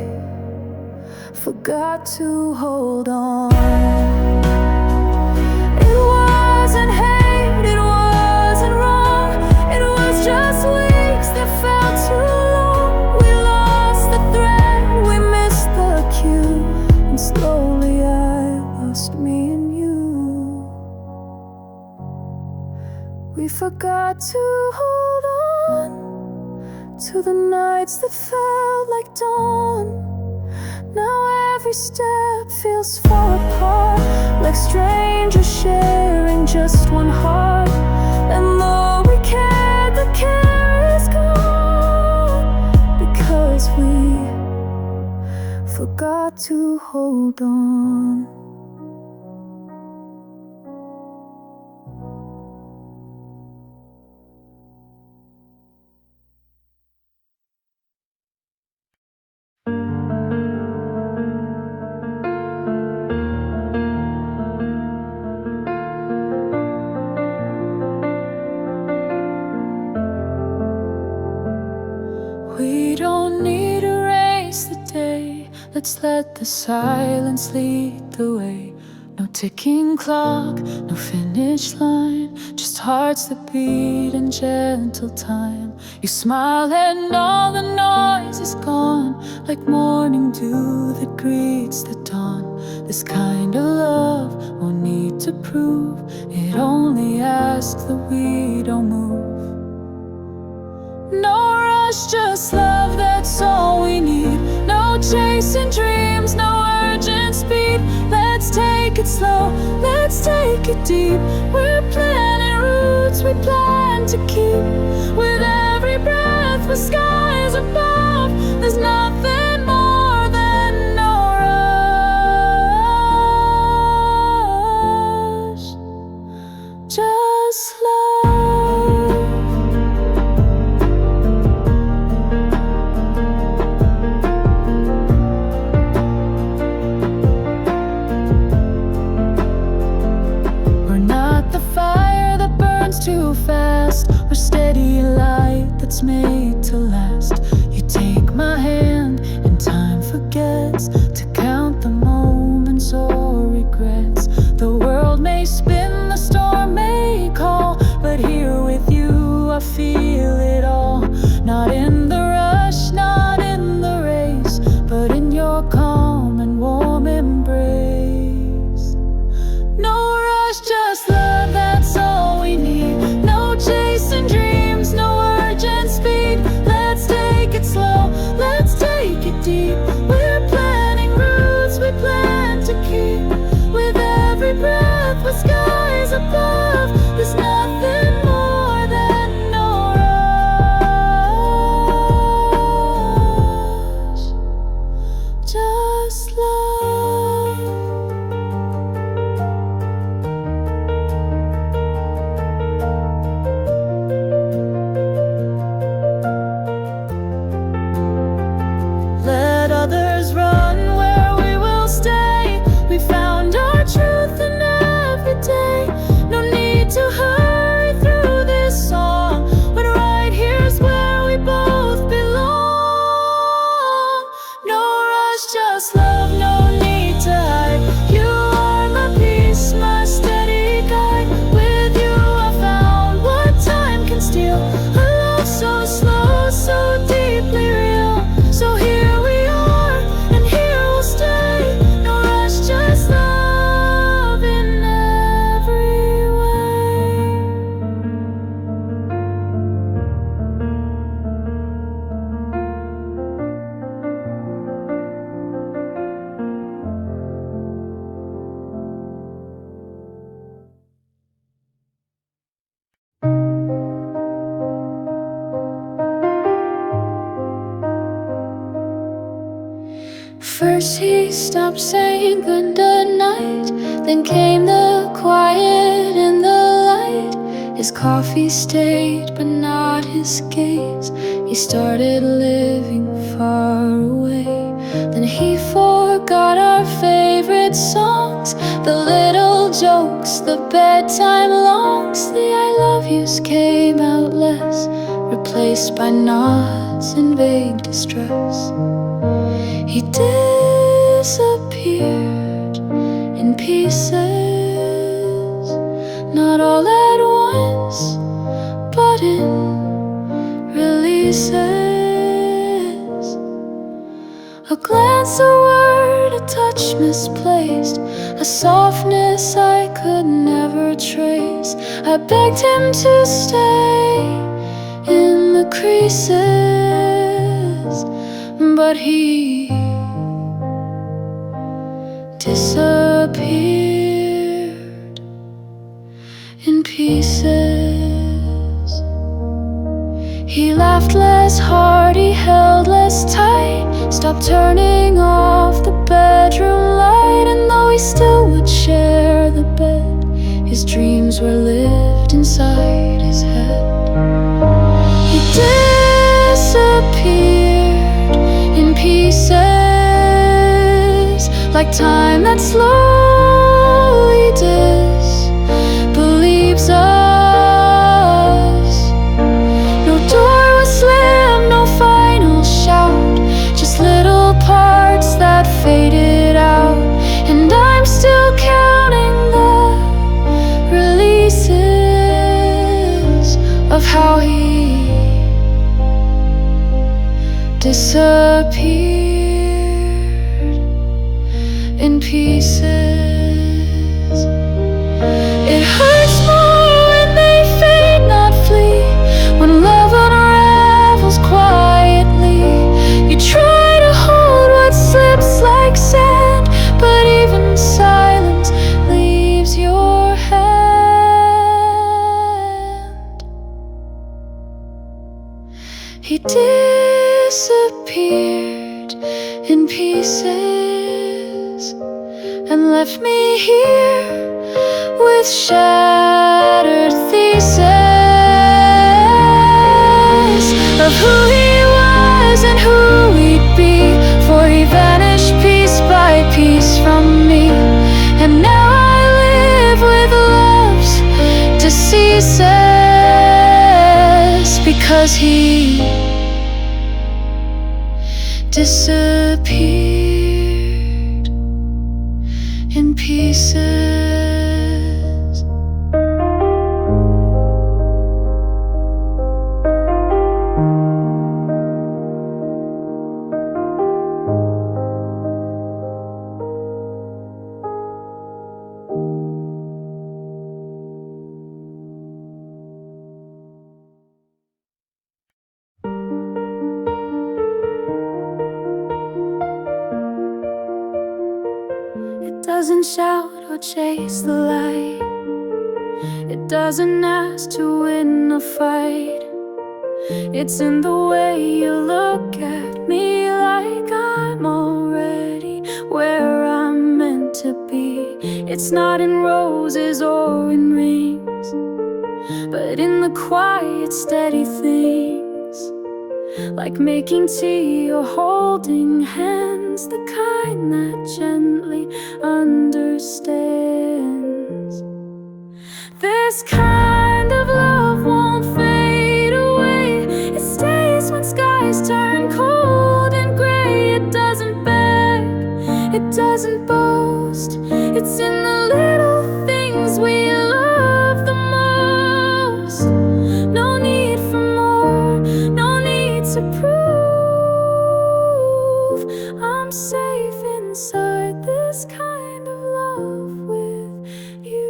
forgot to hold on. It wasn't hate, it wasn't wrong. It was just weeks that felt too long. We lost the thread, we missed the cue, and slowly I lost me and you. We forgot to hold on to the nights that felt like dawn. Now every step feels far apart, like strangers sharing just one heart. And though we cared, the care is gone, because we forgot to hold on. We don't need to race the day. Let's let the silence lead the way. No ticking clock, no finish line, just hearts that beat in gentle time. You smile and all the noise is gone, like morning dew that greets the dawn. This kind of love won't need to prove, it only asks that we don't move. No rush, just love, that's all we need. No chasing dreams, no urgent speed. Let's take it slow, let's take it deep. We're planting roots we plan to keep. With every breath, with skies above, there's nothing more than no rush. Just love. Too fast, we're steady light that's made to last. You take my hand and time forgets to count the moments or regrets. The world may spin, the storm may call, but here with you I feel it all. Not in the rush, not in the race, but in your calm and warm embrace. No rush, just love, that's all we need. No chasing dreams, no urgent speed. Let's take it slow, let's take it deep. We're planting roots we plan to keep. With every breath, with skies above, there's nothing more than no rush. Just love. Let others run where we will stay. We found our truth in every day. No need to hurry through this song, when right here's where we both belong. No rush, just love, no need to hide. You are my peace, my steady guide. With you I found what time can steal. A love so slow, so deeply real. So here we are, and here we'll stay. No rush, just love in every way. First he stopped saying good night, then came the quiet and the light. His coffee stayed, but not his gaze. He started living far away. Then he forgot our favorite songs, the little jokes, the bedtime longs. The I love yous came out less, replaced by nods and vague distress. He disappeared in pieces, not all at once, but in releases. A glance, a word, a touch misplaced, a softness I could never trace. I begged him to stay in the creases, but he disappeared in pieces. He laughed less hard, he held less tight, stopped turning off the bedroom light. And though he still would share the bed, his dreams were lived inside his head. He disappeared in pieces, like time that slowly disbelieves us. No door was slammed, no final shout, just little parts that faded out. And I'm still counting the releases of how he disappeared in pieces. It hurts more when they fade, not flee, when love unravels quietly. You try to hold what slips like sand, but even silence leaves your hand. He disappeared in pieces and left me here with shattered theses of who he was and who we'd be, for he vanished piece by piece from me. And now I live with love's deceases, because he disappeared in pieces. It doesn't shout or chase the light, it doesn't ask to win a fight. It's in the way you look at me, like I'm already where I'm meant to be. It's not in roses or in rings, but in the quiet, steady things, like making tea or holding hands, the kind that gently understands. This kind of love won't fade away. It stays when skies turn cold and gray. It doesn't beg, it doesn't boast. It's in the little things we love the most. No need for more, no need to prove I'm safe inside this kind of love with you.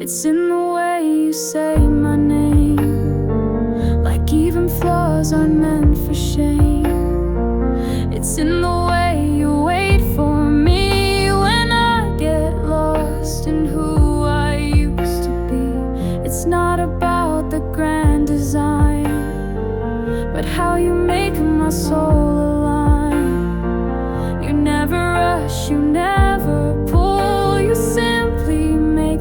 It's in the way you say my name, like even flaws are meant for shame. It's in the way you wait for me when I get lost in who I used to be. It's not about the grand design, but how you make my soul align. You never rush, you never pull, you simply make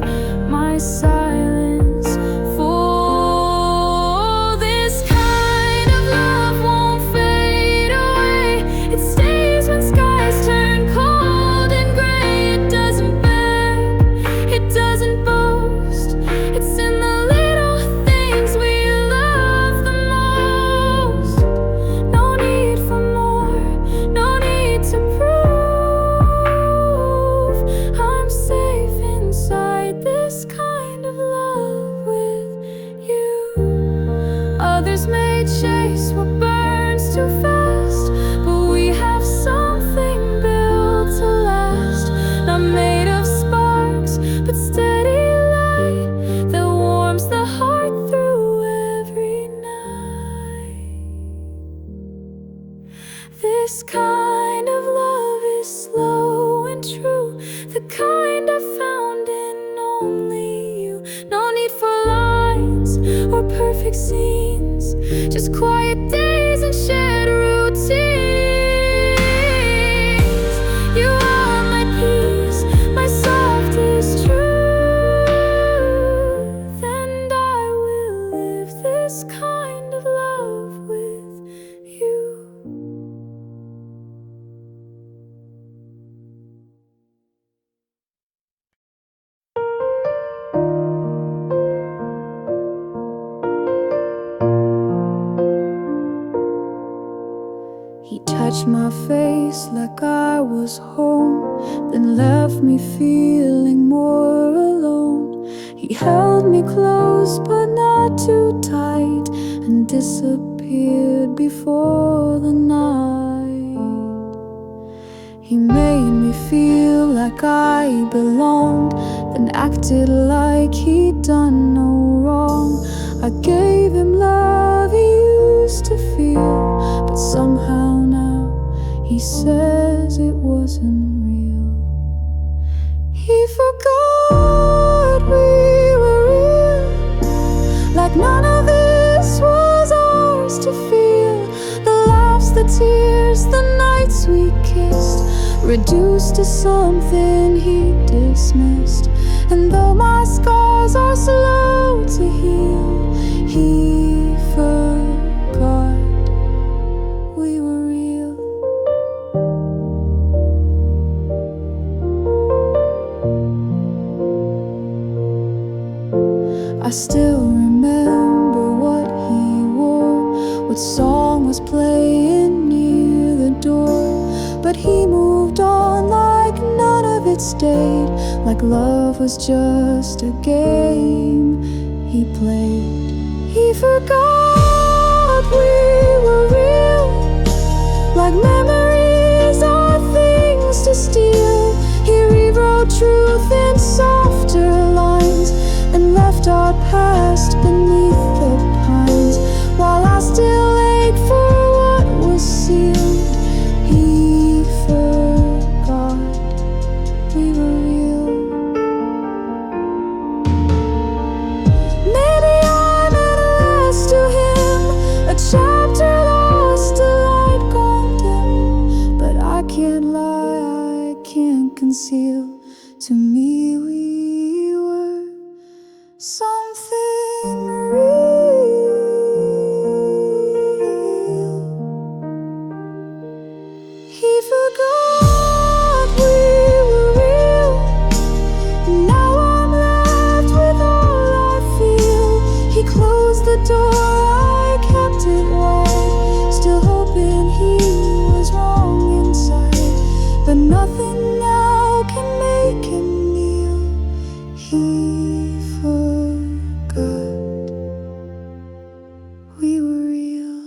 my silence full. This kind of love won't fade away. It stays when skies turn cold and gray. It doesn't beg, it doesn't boast. It's in the little things we love the most. No need for more, no need to prove I'm safe inside this kind of love with you. Others may chase what burns too fast, but we have something built to last. Not made of sparks, but steady light that warms the heart through every night. This kind of love is slow and true, the kind I found in only you. No need for lines or perfect scenes, just quiet days and shared routines. You are my peace, my softest truth, and I will live this kind of love with you. He touched my face like I was home, then left me feeling more alone. He held me close but not too tight, and disappeared before the night. He made me feel like I belonged, then acted like he'd done no wrong. I gave him love he used to feel, but somehow now he says it wasn't real. He forgot we were real, like none of this was ours to feel. The laughs, the tears, the nights we kissed, reduced to something he dismissed. And though my scars are slow to heal, he forgot we were real. I still remember what he wore, what song was playing near the door. But he moved on like none of it stayed, like love was just a game he played. He forgot we were real, like memories are things to steal. He rewrote truth in softer lines, and left our past beneath the pines. While I still ache for what was sealed, he forgot we were real. Maybe I'm at last to him, a chapter lost, a light gone dim. But I can't lie, I can't conceal. To me we were something real. He forgot we were real, and now I'm left with all I feel. He closed the door, I kept it wide, still hoping he was wrong inside. But nothing now can make him kneel. He forgot we were real.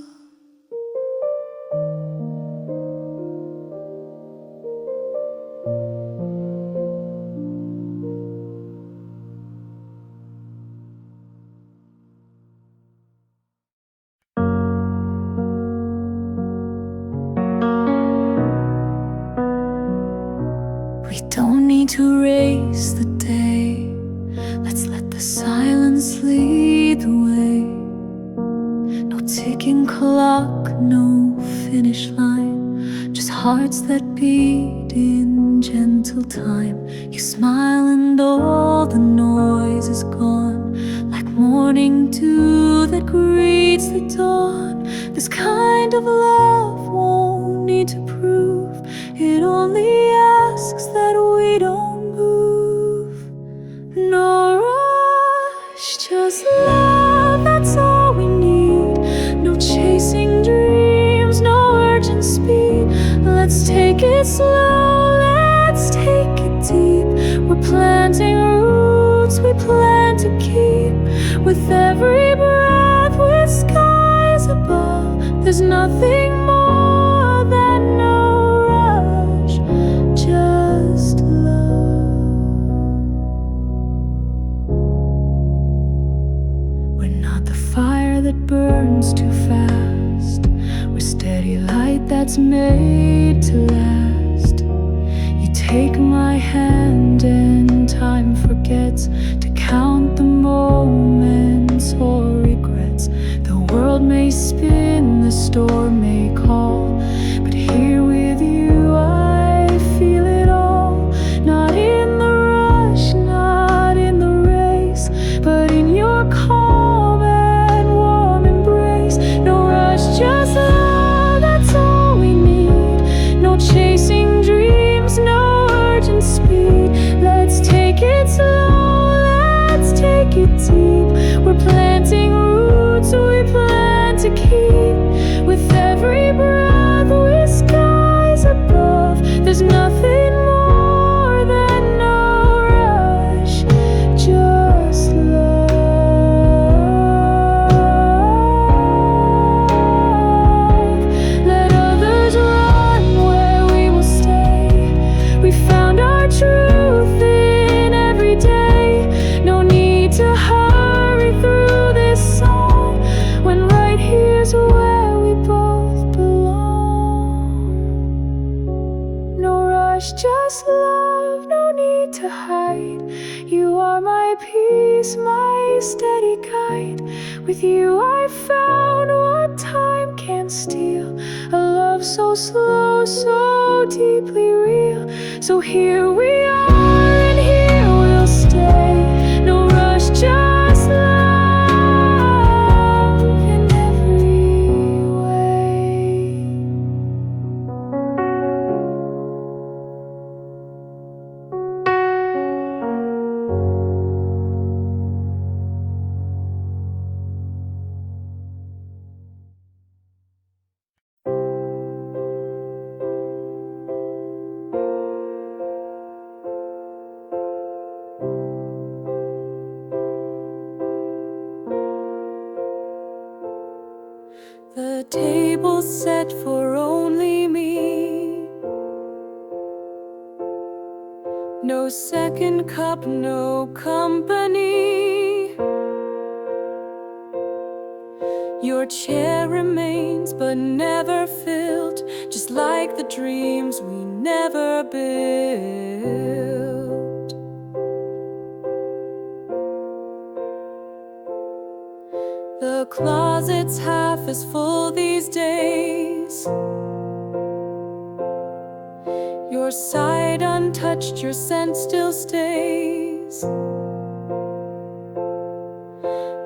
We don't need to race the day, let's let the silence lead the way. No ticking clock, no finish line, just hearts that beat in gentle time. You smile and all the noise is gone, like morning dew that greets the dawn. This kind of love won't need to prove, it only asks that we don't move. No rush, just love, that's all we need. No chasing dreams, no urgent speed. Let's take it slow, let's take it deep. We're planting roots we plan to keep. With every breath, with skies above, there's nothing more than no rush, just love. We're not the fire that burns too fast, we're steady light that's made to last. You take my hand and time forgets to count the moments or regrets. The world may spin, the storm may call, but here with you I feel it all. Not in the rush, not in the race, but in your calm and warm embrace. No rush, just love, that's all we need. No chasing dreams, no urgent speed. Let's take it slow, let's take it deep. We're planting roots we plan to keep. With every breath, with skies above, there's nothing more than no rush, just love. Let others run where we will stay. We found our truth in every day. No need to hurry through this song, when right here's where we both belong. No rush, just love, no need to hide. You are my peace, my steady guide. With you I found what time can't steal, a love so slow, so deeply real. So here we are and here we'll stay. No rush, just love in every way. The table's set for only me. No second cup, no company. Your chair remains but never filled, just like the dreams we never built. The closet's half as full these days. Your side untouched, your scent still stays.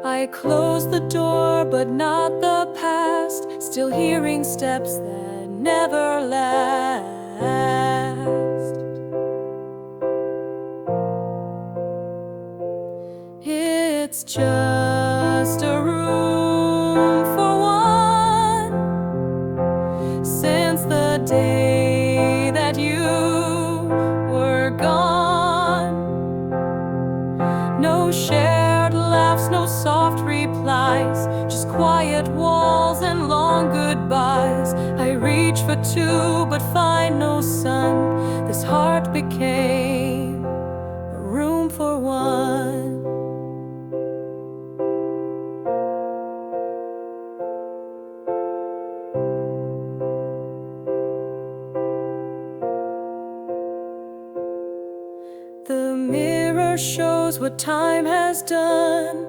I close the door, but not the past. Still hearing steps that never last. It's just a room for one. Since the day that you were gone, no shared laughs, no soft replies, just quiet walls and long goodbyes. I reach for two but find no sun. This heart became a room for one. The mirror shows what time has done.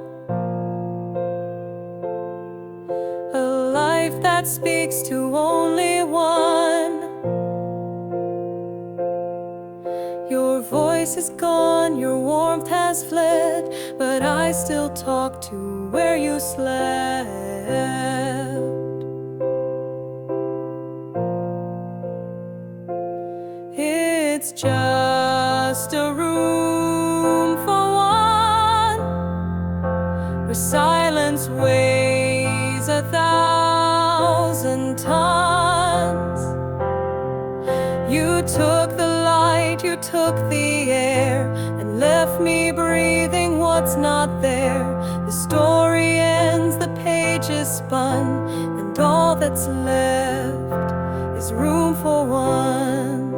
A life that speaks to only one. face is gone, your warmth has fled, but I still talk to where you slept. It's just a room for one, where silence weighs 1,000 tons. You took the light, you took the air, and left me breathing what's not there. The story ends, the page is spun, and all that's left is room for one.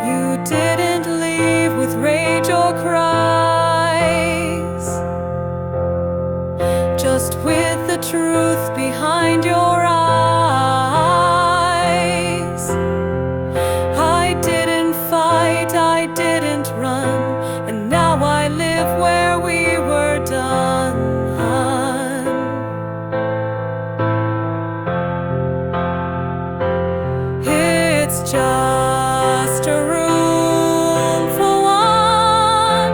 You didn't leave with rage or cries, just with the truth behind your eyes. I didn't fight, I didn't run, and now I live where we were done. It's just a room for one,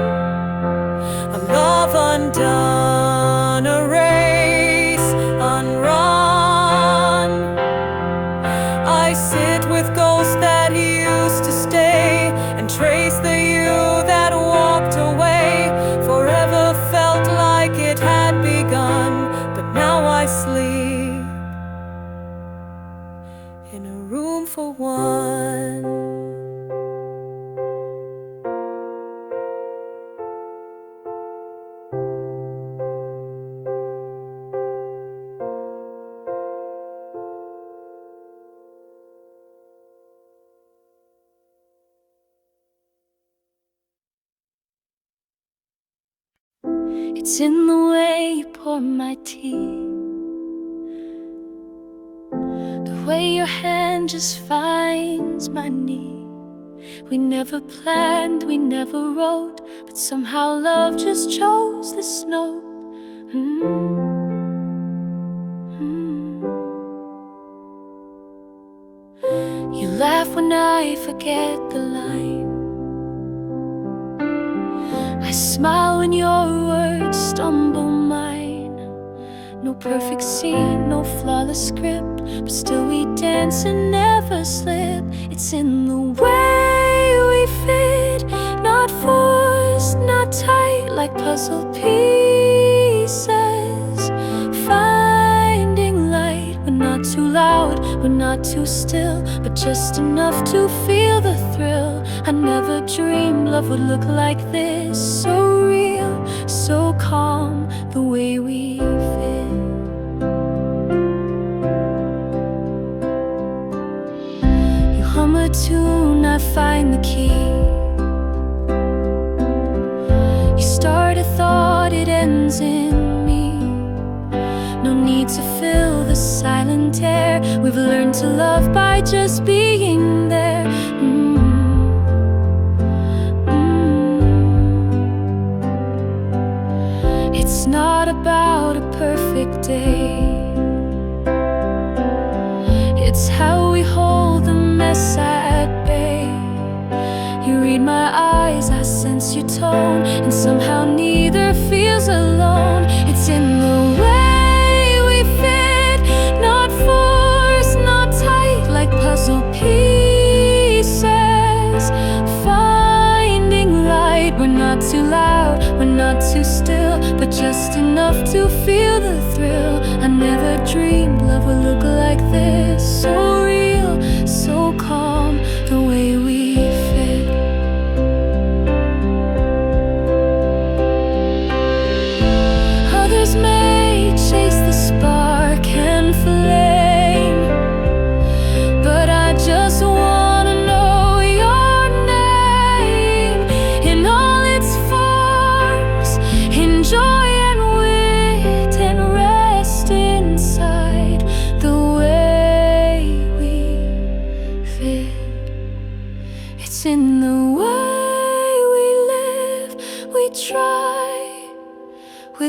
a love undone, a race unrun. I sit with ghosts that used to stay, and trace the you that walked away. Forever felt like it had begun, but now I sleep in a room for one. It's in the way you pour my tea, the way your hand just finds my knee. We never planned, we never wrote, but somehow love just chose this note. You laugh when I forget the line, I smile when your words stumble mine. No perfect scene, no flawless script, but still we dance and never slip. It's in the way we fit, not forced, not tight, like puzzle pieces. Finding light, we're not too loud, we're not too still, but just enough to feel the thrill. I never dreamed love would look like this, so real, so calm, the way we fit. You hum a tune, I find the key. You start a thought, it ends in me. No need to fill the silent air, we've learned to love by just being there. It's not about a perfect day, it's how we hold the mess at bay. You read my eyes, I sense your tone, and somehow neither feels alone. It's in the way we fit, not forced, not tight, like puzzle pieces. Finding light, we're not too loud, we're not too still, but just enough to feel the thrill. I never dreamed love would look like this, so real, so calm, the way we fit.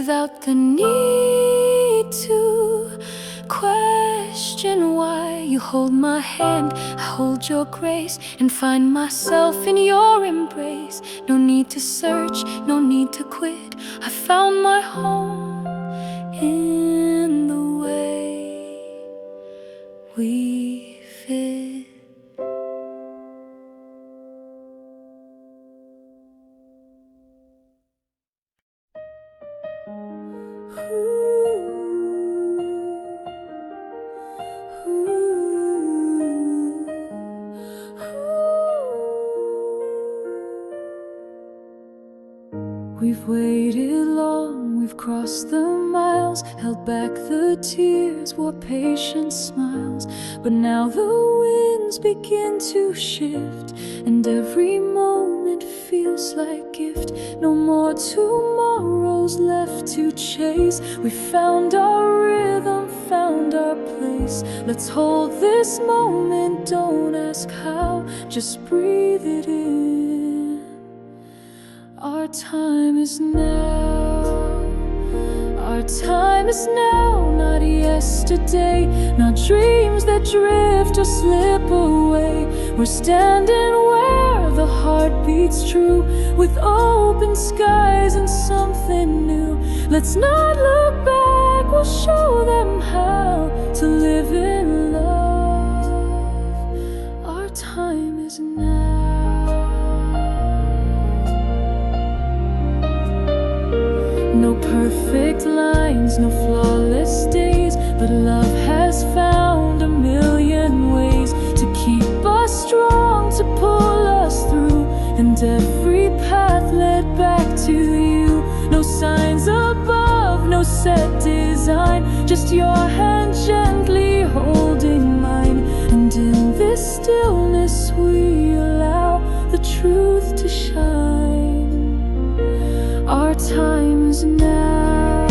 without the need to question why. You hold my hand, I hold your grace, and find myself in your embrace. No need to search, no need to quit. I found my home in the way we fit. We've waited long, we've crossed the miles, held back the tears, wore patient smiles. But now the winds begin to shift, and every moment feels like gift. No more tomorrows left to chase. We found our rhythm, found our place. Let's hold this moment, don't ask how, just breathe it in. Our time is now. Our time is now, not yesterday, not dreams that drift or slip away. We're standing where the heart beats true, with open skies and something new. Let's not look back, we'll show them how to live in love. Our time is now. No perfect lines, no flawless days, but love has found a million ways to keep us strong, to pull us through. And every path led back to you. No signs above, no set design, just your hand gently holding mine. And in this stillness we allow the truth to shine. Our time is now.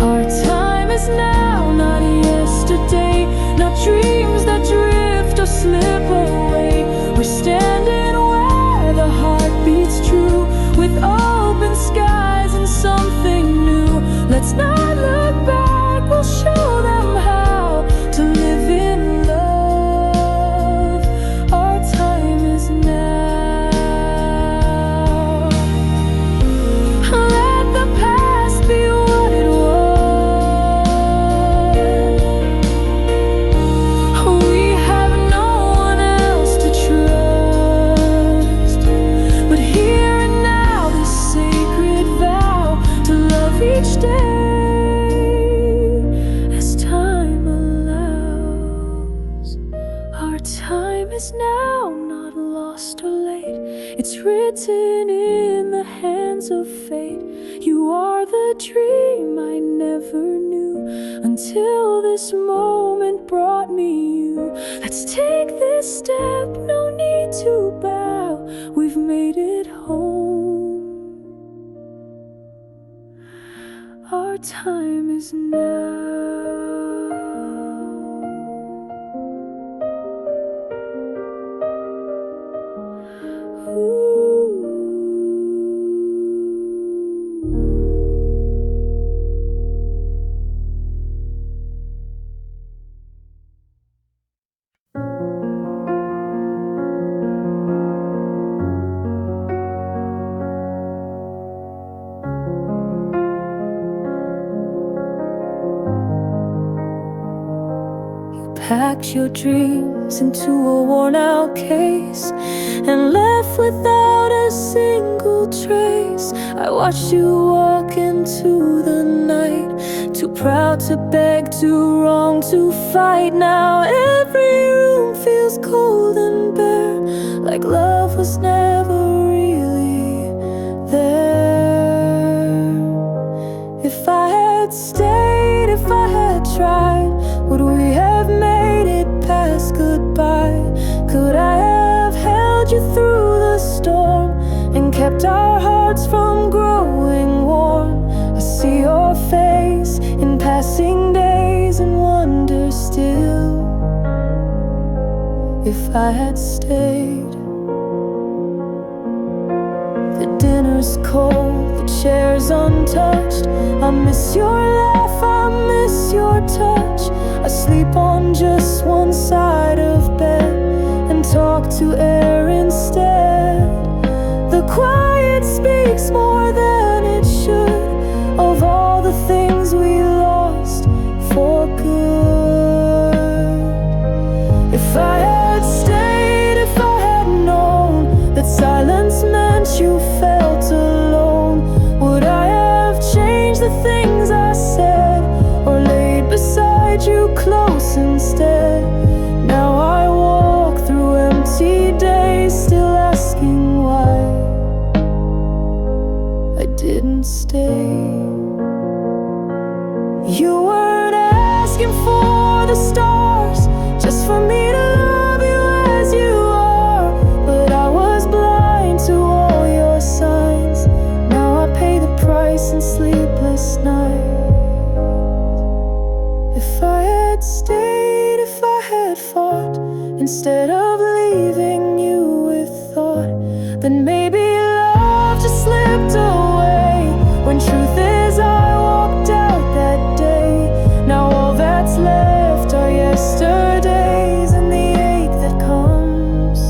Our time is now, not yesterday, not dreams that drift or slip away. We're standing where the heart beats true, with open skies and something new. Let's not look back, we'll show them how to live in love. Our time is now. Now, not lost or late, it's written in the hands of fate. You are the dream I never knew, until this moment brought me you. Let's take this step, no need to bow, we've made it home. Our time is now. Packed your dreams into a worn-out case and left without a single trace. I watched you walk into the night, too proud to beg, too wrong to fight. Now every room feels cold and bare, like love was never really there. If I had stayed, if I had tried, would we have made it past goodbye? Could I have held you through the storm and kept our hearts from growing warm? I see your face in passing days and wonder still, if I had stayed. The dinner's cold, the chairs untouched. I miss your laugh, I miss your touch. I sleep on just one side of bed and talk to air instead. The quiet speaks more than it should of all the things we lost for good. If I had stayed, if I had known that silence meant you felt alone, would I have changed the things I said, or laid beside you close instead? Now I walk through empty days, still asking why I didn't stay. You weren't asking for the stars, just for me to love you as you are. But I was blind to all your signs. Now I pay the price in sleepless nights. If I had stayed, if I had fought, instead of leaving you with thought, then maybe love just slipped away. When truth is I walked out that day. Now all that's left are yesterdays and the ache that comes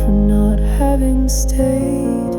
from not having stayed.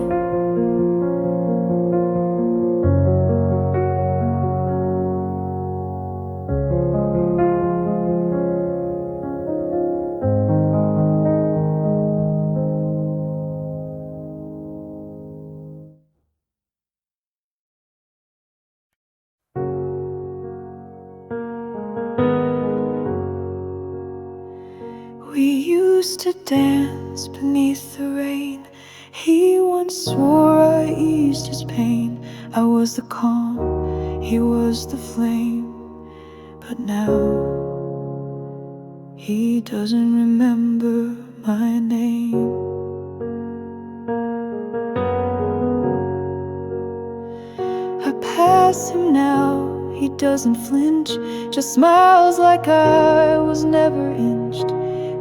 We used to dance beneath the rain. He once swore I eased his pain. I was the calm, he was the flame. But now he doesn't remember my name. I pass him now, he doesn't flinch, just smiles like I was never inched.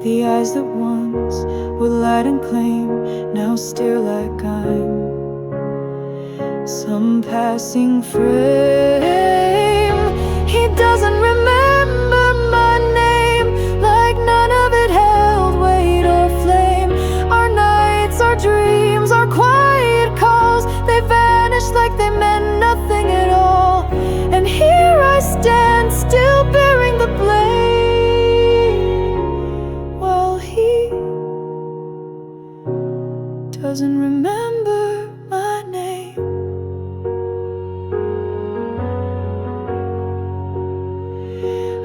The eyes that once were light and claim now stare like I'm some passing frame. He doesn't remember my name, like none of it held weight or flame. Our nights, our dreams, our quiet calls, they vanished like they meant nothing at all. And here I stand, still bearing the blame, doesn't remember my name.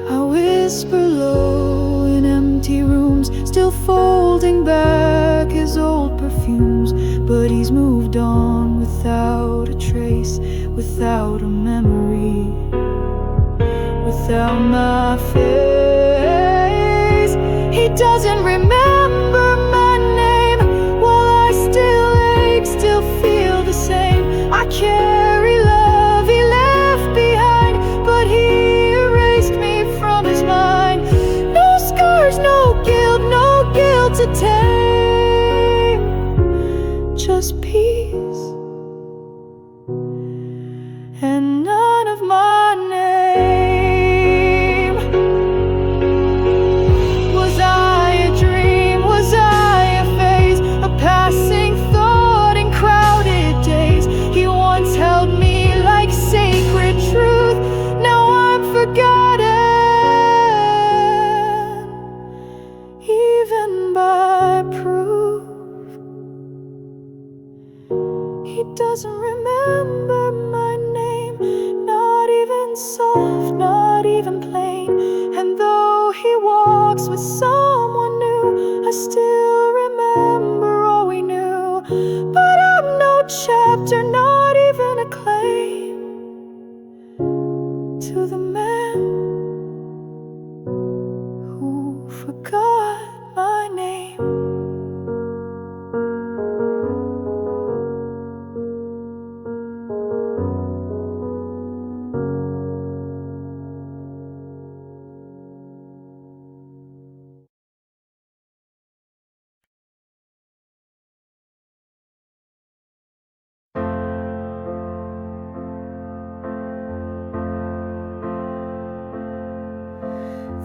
I whisper low in empty rooms, still folding back his old perfumes. But he's moved on without a trace, without a memory, without my face. He doesn't remember my name, while I still ache, still feel the same. I carry love he left behind, but he erased me from his mind. No scars, no guilt to tame, just peace and none of my name. Was I a dream? Was I a phase? A passing thought in crowded days? He once held me like sacred truth. Now I'm forgotten, even by proof. He doesn't remember my name, not even soft, not even plain. And though he walks with someone new, I still remember all we knew. But I'm no chapter, not even a claim to the man who forgot my name.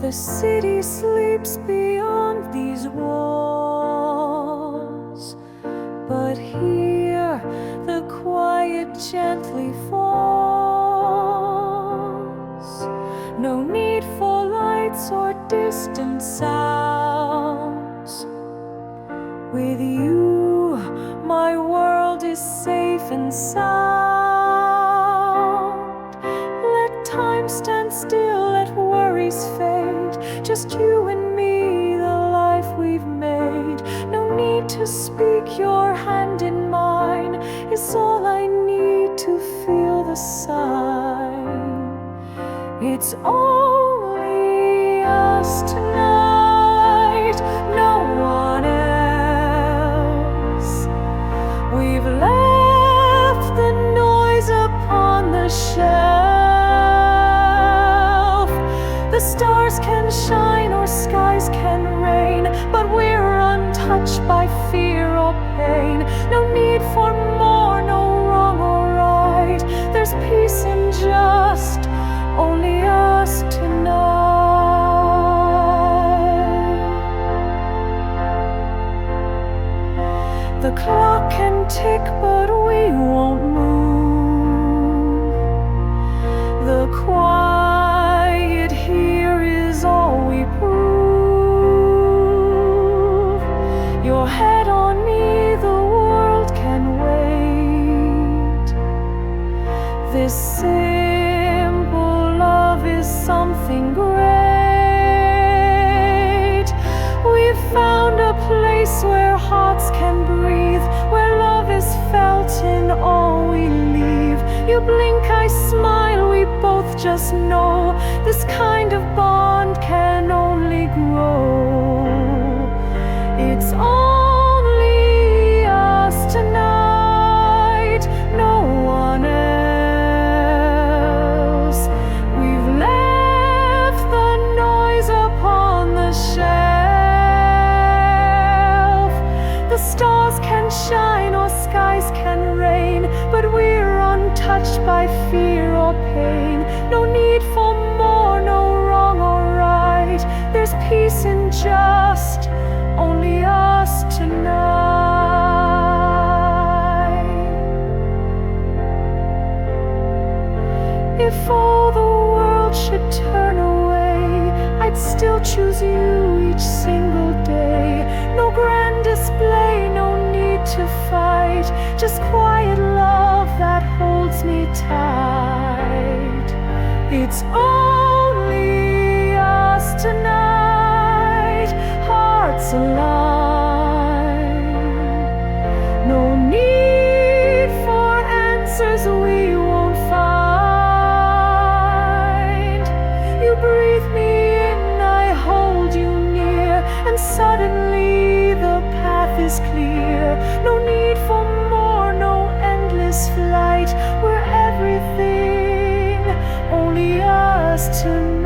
The city sleeps beyond these walls, but here the quiet gently falls. No need for lights or distant sounds. With you, my world is safe and sound. Let time stand still, let worries fade. Just you and me, the life we've made. No need to speak, your hand in mine is all I need to feel the sign. It's only us tonight, no one else. We've left the noise upon the shelf. The stars can shine or skies can rain, but we're untouched by fear or pain. No need for more, no wrong or right. There's peace in just only us tonight. The clock can tick, but we won't move. The quiet here is all we prove. Your head on me, the world can wait. This simple love is something great. We've found a place where hearts can breathe, where love is felt in all we leave. You blink, I smile, we both just know this kind of bond can only grow. It's only us tonight, no one else. We've left the noise upon the shelf. The stars can shine or skies can rain, but we're untouched by fear or pain. No need for more, no wrong or right. There's peace in just only us tonight. If all the world should turn away, I'd still choose you each single day. No grand display, no need to fight, just quiet love that holds me tight. It's only us tonight, hearts aligned. No need for answers we won't find. You breathe me in, I hold you near, and suddenly the path is clear. No need for more, no endless flight. We're everything, only us tonight.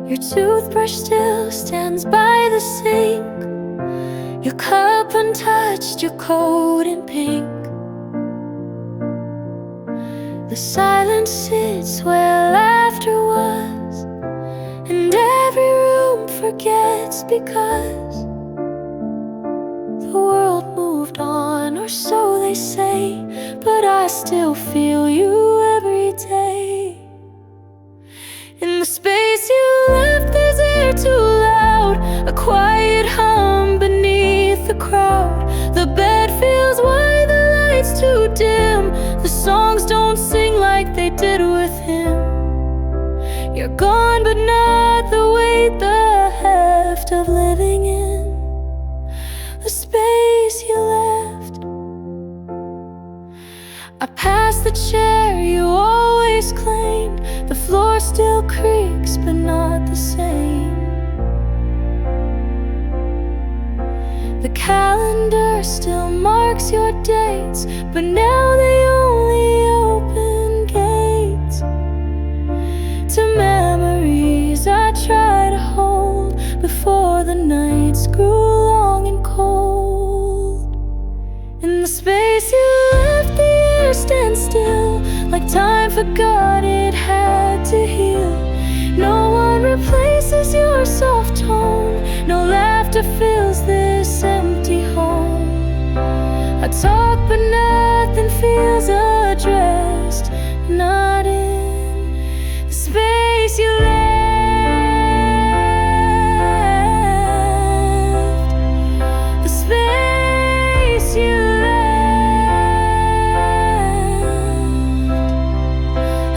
Your toothbrush still stands by the sink, your cup untouched, your coat in pink. The silence sits where laughter was, and every room forgets because the world moved on, or so they say, but I still feel you every day. In the space you left, there's air too loud, a quiet hum beneath the crowd. The bed feels wide, the lights too dim. The songs don't sing like they did with him. You're gone, but not the weight, the heft of living in the space you left. I passed the chair you always claimed. The floor still creaks, but not the same. The calendar still marks your dates, but now they only open gates to before the nights grew long and cold. In the space you left, the air stands still, like time forgot it had to heal. No one replaces your soft tone, no laughter fills this empty home. I talk but nothing feels addressed, not in the space you left, the space you left.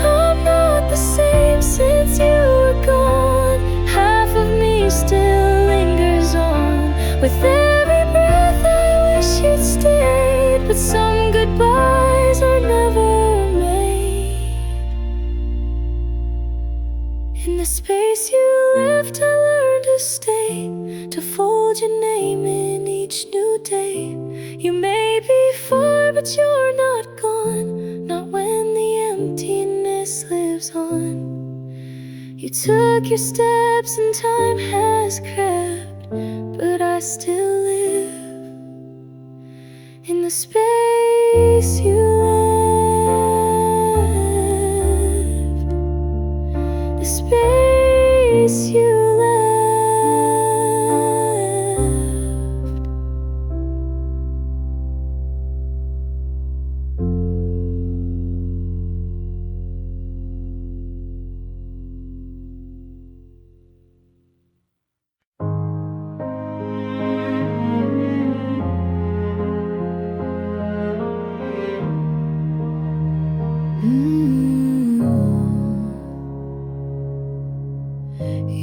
I'm not the same since you were gone. Half of me still lingers on. With every breath I wish you'd stayed, but some goodbyes are never made. In the space you left, I learned to stay, to fold your name in each new day. You may be far, but you're not gone, not when the emptiness lives on. You took your steps and time has crept, but I still live in the space you left, the space you left.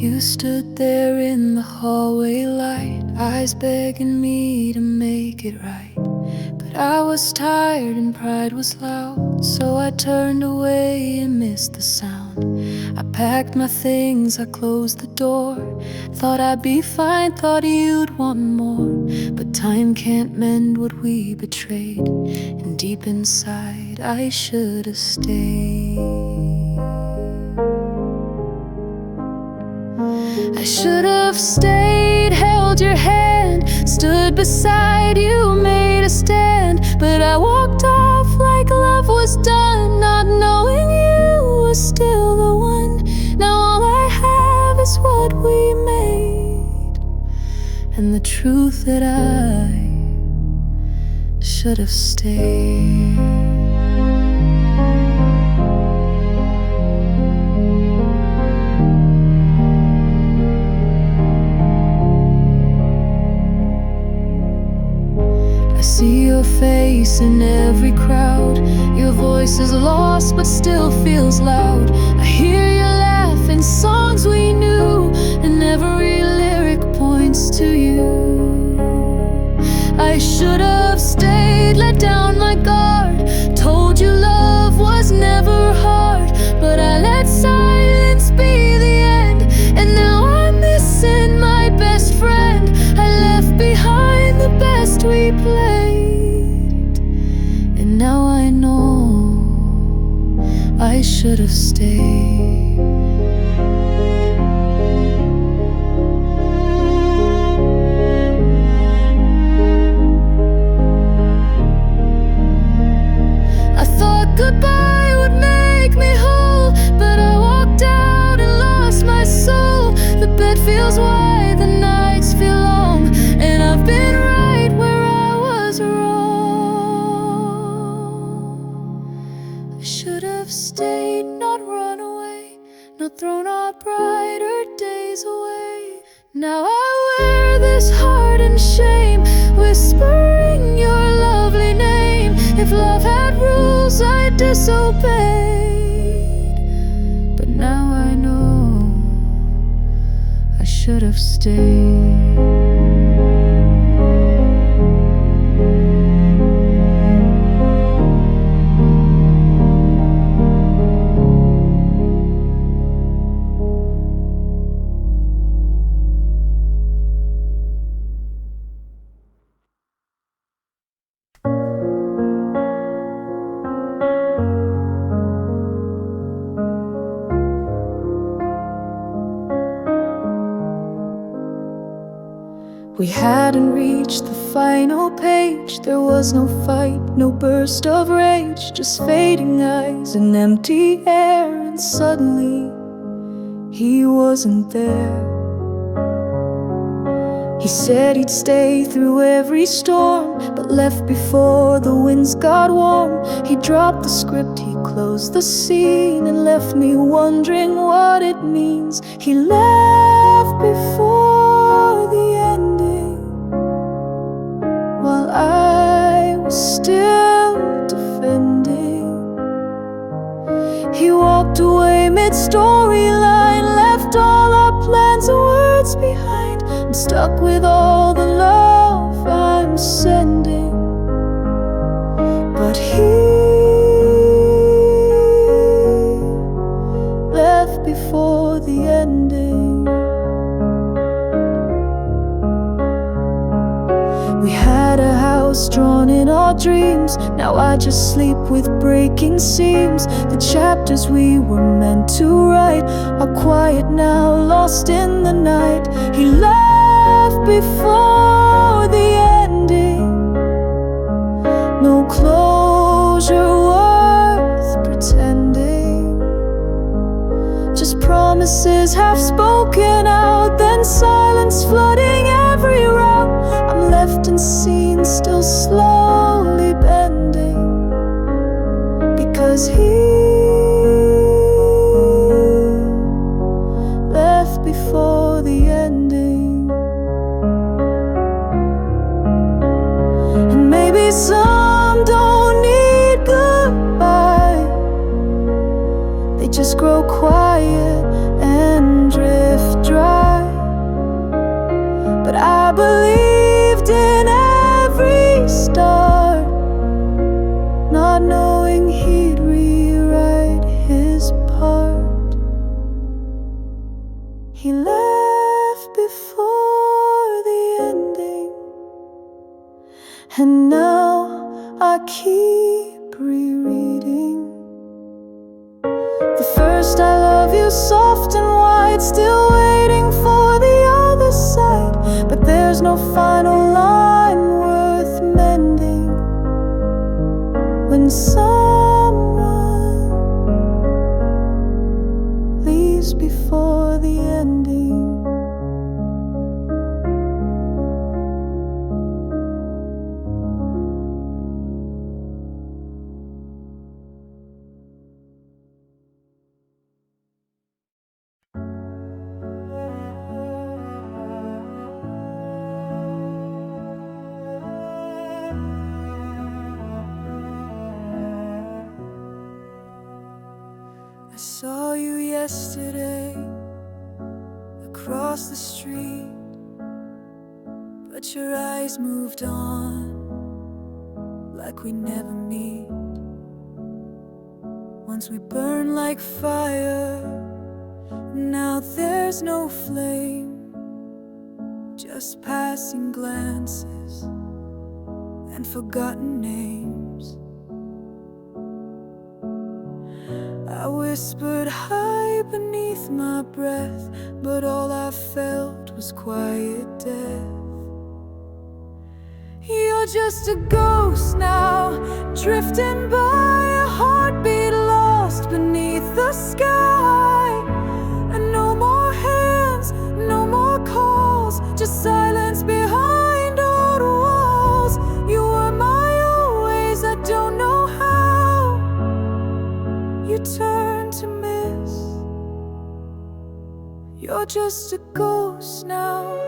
You stood there in the hallway light, eyes begging me to make it right. But I was tired and pride was loud, so I turned away and missed the sound. I packed my things, I closed the door, thought I'd be fine, thought you'd want more. But time can't mend what we betrayed, and deep inside I should have stayed. I should have stayed, held your hand, stood beside you, made a stand. But I walked off like love was done, not knowing you was still the one. Now all I have is what we made, and the truth that I should have stayed. I see your face in every crowd. Your voice is lost but still feels loud. I hear you laugh in songs we knew, and every lyric points to you. I should have stayed, let down my guard, told you love was never hard. But I let silence be the end, and now I'm missing my best friend. I left behind the best we played, and now I know I should have stayed. I thought goodbye would make me whole, but I walked out and lost my soul. The bed feels wide, the nights feel long, and I've been right where I was wrong. I should have stayed, not run away, not thrown our brighter days away. Now I wear this heart in shame, whispering your lovely name. If love had rules, I disobeyed, but now I know I should have stayed. We hadn't reached the final page. There was no fight, no burst of rage, just fading eyes and empty air. And suddenly, he wasn't there. He said he'd stay through every storm, but left before the winds got warm. He dropped the script, he closed the scene, and left me wondering what it means. He left before the ending, while I was still defending. He walked away mid-storyline, left all our plans and words behind. I'm stuck with all the love I'm sending, but he left before the ending. We had a house drawn in our dreams. Now I just sleep with breaking seams. The chapters we were meant to write are quiet now, lost in the night. He left before the ending. No closure worth pretending, just promises half spoken out, then silence flooding every route. I'm left unseen, still slowly bending, because he left before the ending. And maybe some don't need goodbye, they just grow quiet and drift dry. But I believed in every start, not knowing he'd rewrite his part. He left before the ending, and now I keep rereading. The first I love you, soft and wide, still waiting for the other side. But there's no final line worth mending when someone leaves before the ending. I saw you yesterday across the street, but your eyes moved on like we never meet. Once we burned like fire, now there's no flame, just passing glances and forgotten names. I whispered high beneath my breath, but all I felt was quiet death. You're just a ghost now, drifting by, a heartbeat lost beneath the sky. And no more hands, no more calls, just silence behind old walls. You were my always, I don't know how you turn to miss. You're just a ghost now.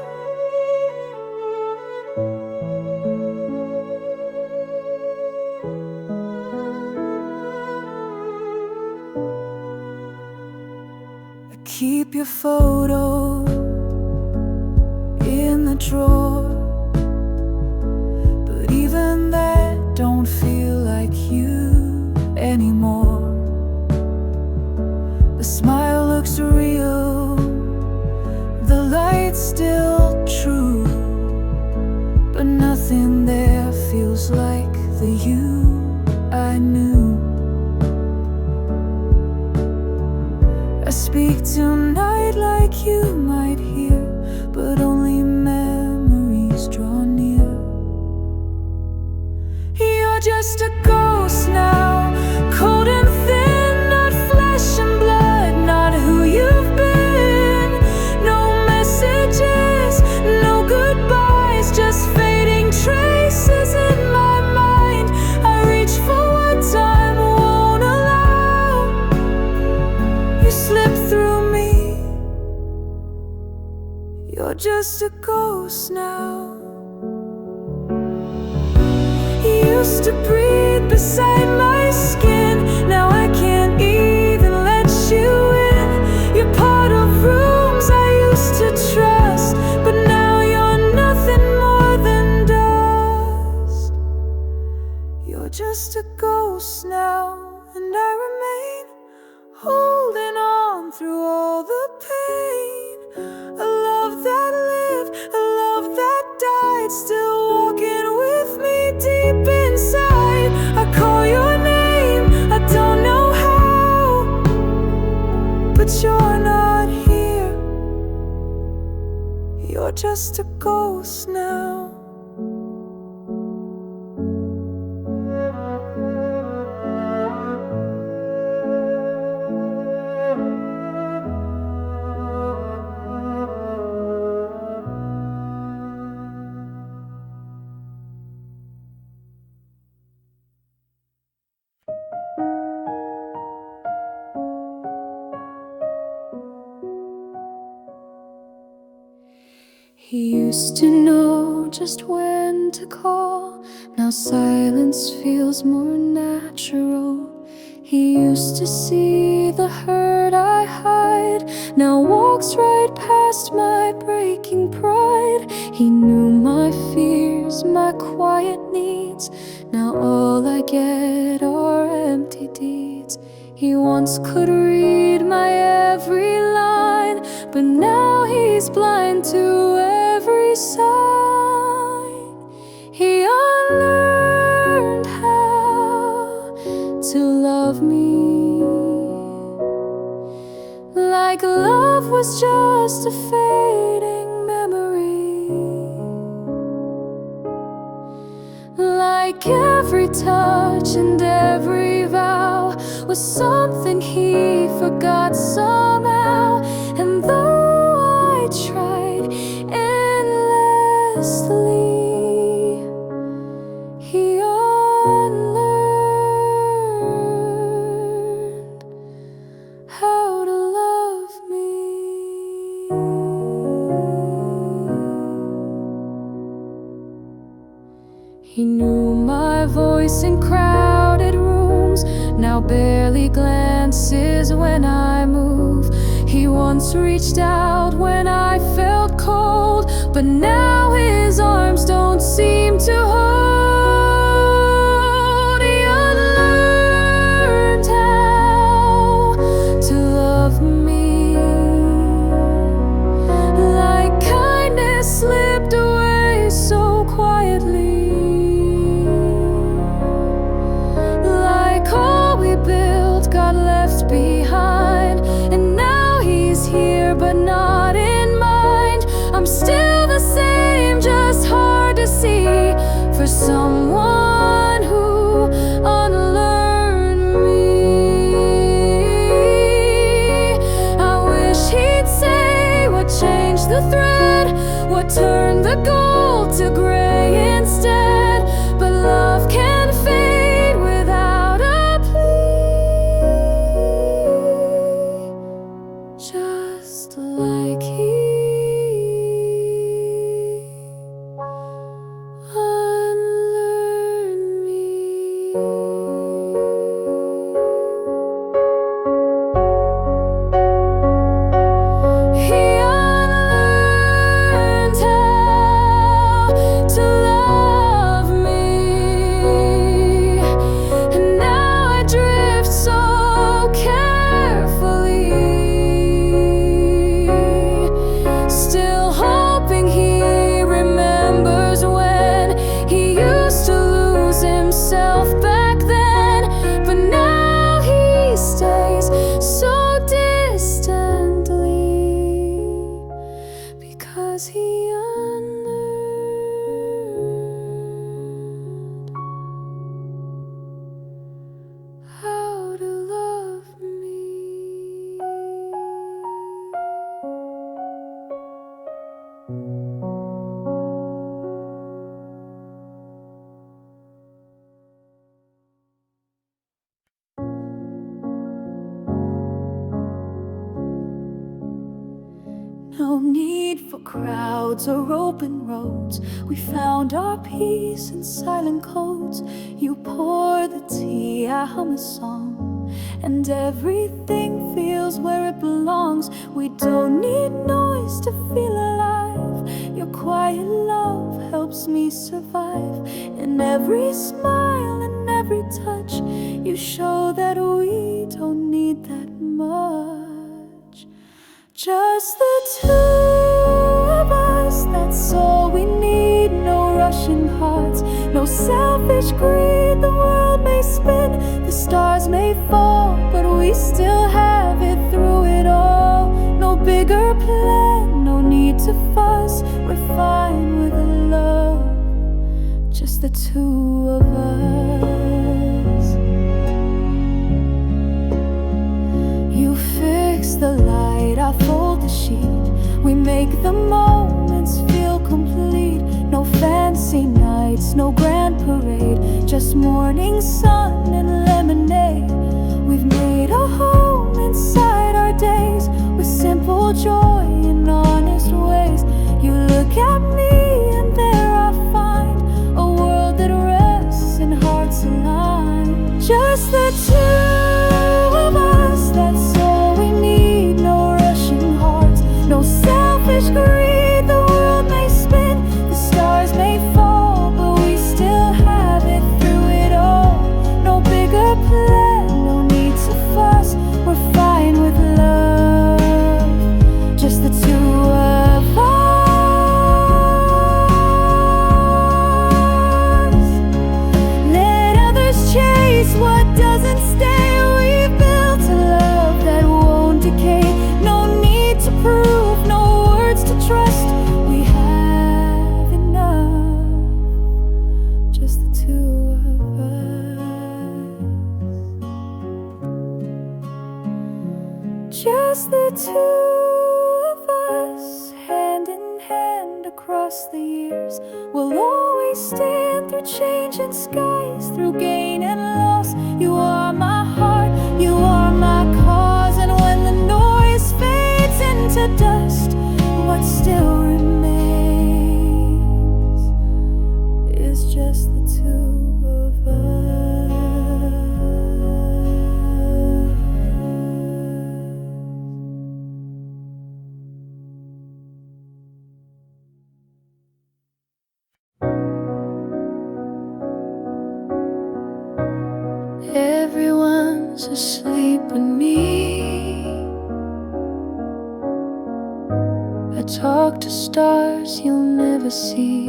I keep your photo in the drawer, but even that don't feel like you anymore. The smile looks real, the light's still true, but nothing there feels like the you I knew. I speak tonight like you might hear, but only memories You're just a ghost now. You used to breathe beside my skin. Now I can't even let you in. You're part of rooms I used to trust, but now you're nothing more than dust. You're just a ghost now, and I remain holding on through all the pain. A love that lived, a love that died, still walking with me deep inside. I call your name, I don't know how, but you're not here. You're just a ghost now. He used to know just when to call. Now silence feels more natural. He used to see the hurt I hide. Now walks right past my breaking pride. He knew my fears, my quiet needs. Now all I get are empty deeds. He once could read my every line, but now he's blind to every sign. He unlearned how to love me, like love was just a fading memory, like every touch and every vow was something he forgot somehow. And though I tried endlessly, he unlearned how to love me. He knew my voice in crowded rooms, now barely glances when I move. He once reached out when I felt cold, but now his arms don't seem to hold. He unlearned how to love me, like kindness slipped away so quietly, like all we built got left behind. And now he's here but not in mind. I'm still the same, just hard to see, for someone who unlearned me. I wish he'd say what changed the thread, what turned the gold to gray instead. But love can fade without a plea, just like he unlearned me. He unlearned how to love me, and now I drift so carefully, still hoping he remembers when he used to lose himself back then. But now he stays so distantly, because he unlearned how to love me. No need for crowds or open roads. We found our peace in silent codes. You pour the tea, I hum a song, and everything feels where it belongs. We don't need noise to feel alive. Your quiet love helps me survive. In every smile and every touch, you show that we don't need that much. Just the two of us, that's all we need. No rushing hearts, no selfish greed. The world may spin, the stars may fall, but we still have it through it all. No bigger plan, no need to fuss. We're fine with love, just the two of us. You fix the light, I fold the sheet. We make the moments feel complete. No fancy nights, no grand parade, just morning sun and lemonade. We've made a home inside our days, with simple joy and honest ways. You look at me and there I find a world that rests and hearts align. Just the two of us, that's all we need. No rushing hearts, no selfish greed. The world may spin, the stars may fall, but we still have it through it all. No bigger plan, no need to fuss. We're fine with love, just the two of us. Let others chase what doesn't stay. We've built a love that won't decay. No need to prove, no words to trust. We have enough, just the two of us. Just the two of us, hand in hand across the years. We'll always stand through change and skies, through gain and loss. You are my heart, you are my cause. And when the noise fades into dust, what still remains is just the two of us. Everyone's asleep but me. I talk to stars you'll never see.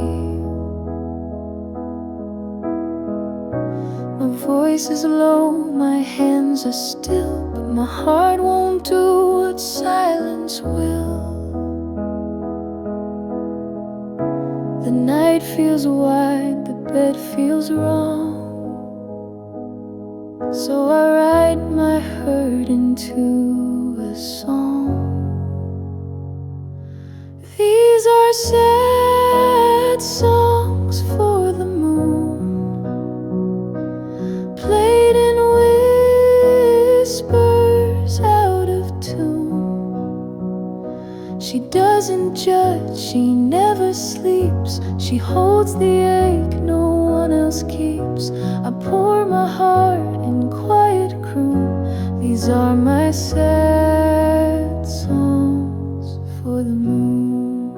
My voice is low, my hands are still, but my heart won't do what silence will. The night feels wide, the bed feels wrong. So I write my hurt into a song. These are sad songs for the moon, played in whispers out of tune. She doesn't judge, she never sleeps. She holds the ache no one else keeps. I pour my heart in quiet croon. These are my sad songs for the moon.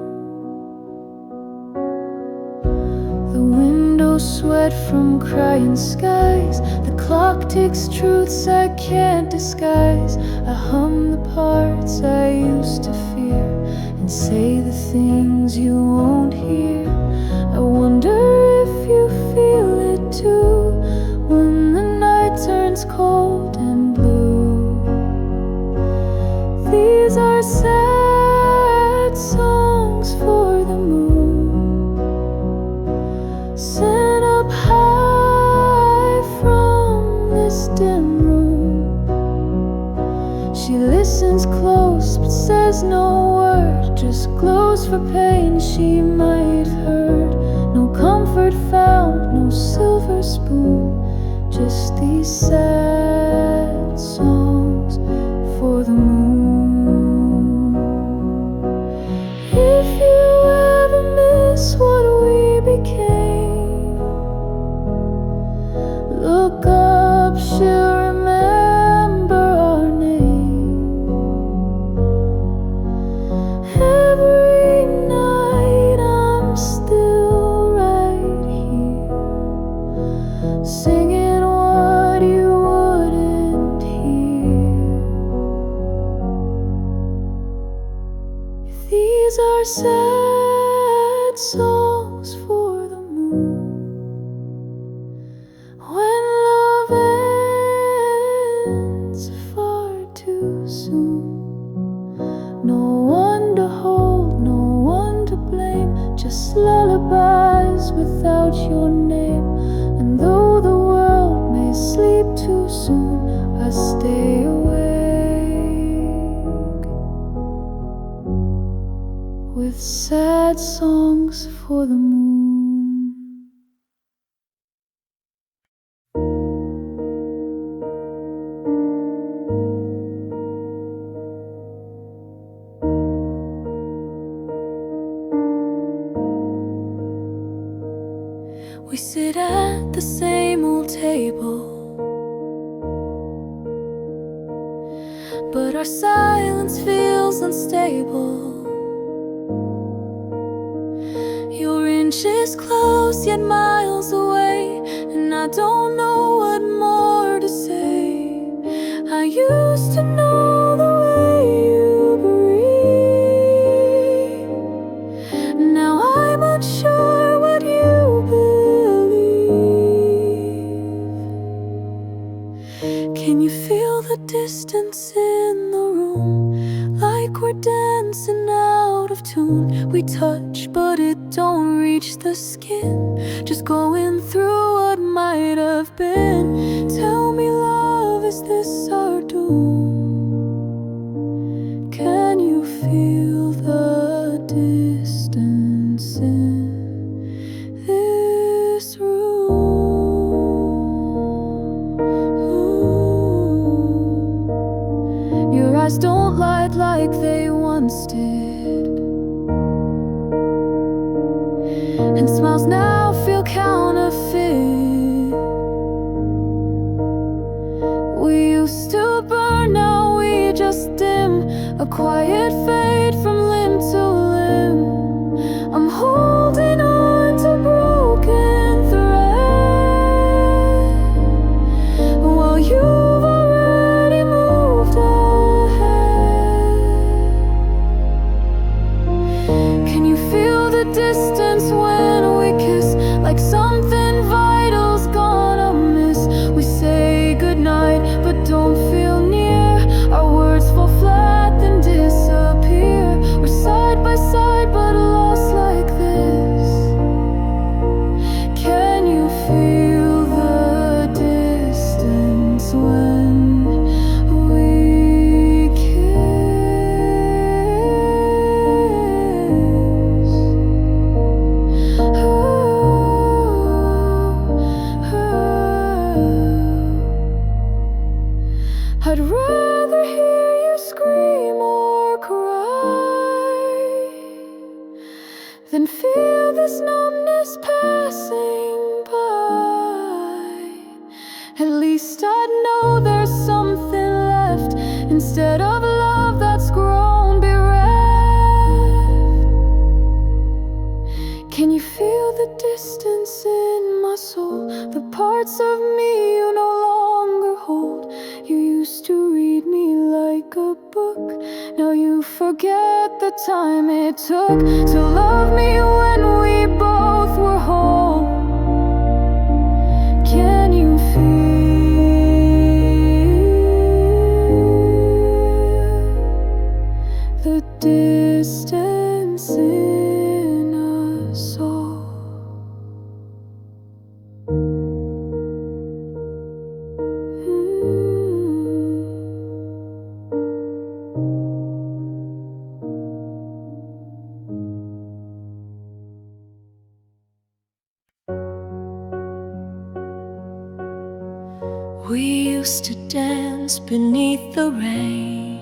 The windows sweat from crying skies. The clock ticks truths I can't disguise. I hum the parts I used to fear, and say the things you won't hear. I wonder if you feel it too, when the night turns cold and blue. These are sad songs for the moon, sent up high from this dim room. She listens close but says no word, just glows for pain she might have heard. No comfort found, no silver spoon, just these sad songs for the moon. are sad songs for the moon. When love ends far too soon, no one to hold, no one to blame, just lullabies without your name. And though the world may sleep too soon, I stay awake with sad songs for the moon. We sit at the same old table, but our silence feels unstable. You're inches close yet miles away, and I don't know what more to say. I used to know the way you breathe. Now I'm unsure what you believe. Can you feel the distance in the room? Like we're dancing out of tune. We touch but it don't reach the skin, just going through what might have been. Tell me, love, is this our doom? Can you feel the distance in this room? Your eyes don't light like they once did, and smiles now feel counterfeit. We used to burn, now we just dim, a quiet fade from limb to limb. I'm holding on to broken thread, while you've already moved ahead. Can you feel the distance when we kiss? Like something vital's gone amiss. We say goodnight but don't feel near. Our words fall flat then disappear. We're side by side but lost like this. Can you feel the distance when we kiss? I'd rather hear you scream or cry than feel this numbness passing by. At least I'd know there's something left instead of love that's grown bereft. Can you feel the distance in my soul? The parts of me you no longer hold. You used to read me like a book, now you forget the time it took to love me when we both were whole. Can you feel the distance in us all? We used to dance beneath the rain.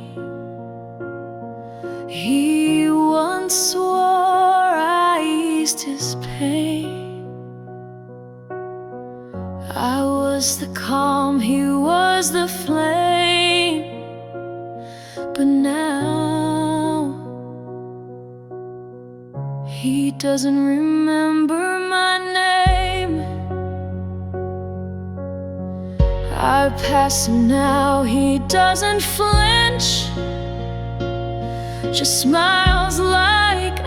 He once swore I eased his pain. I was the calm, he was the flame. But now he doesn't remember my name. I pass him now, he doesn't flinch, just smiles like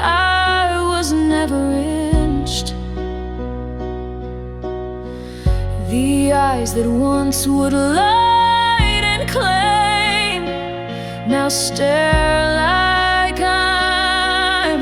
eyes that once would light and claim now stare like I'm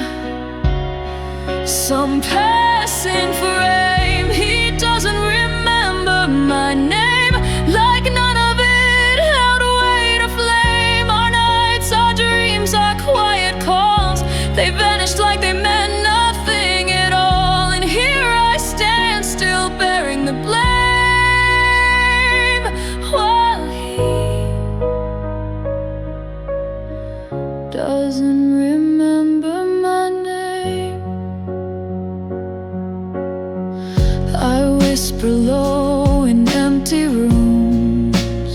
some passing frame. He doesn't remember my name, like none of it outweighed a flame. Our nights, our dreams, our quiet calls, they vanished like they meant nothing at all. And here I stand, still bearing the blame, while he doesn't remember my name. I whisper low in empty rooms,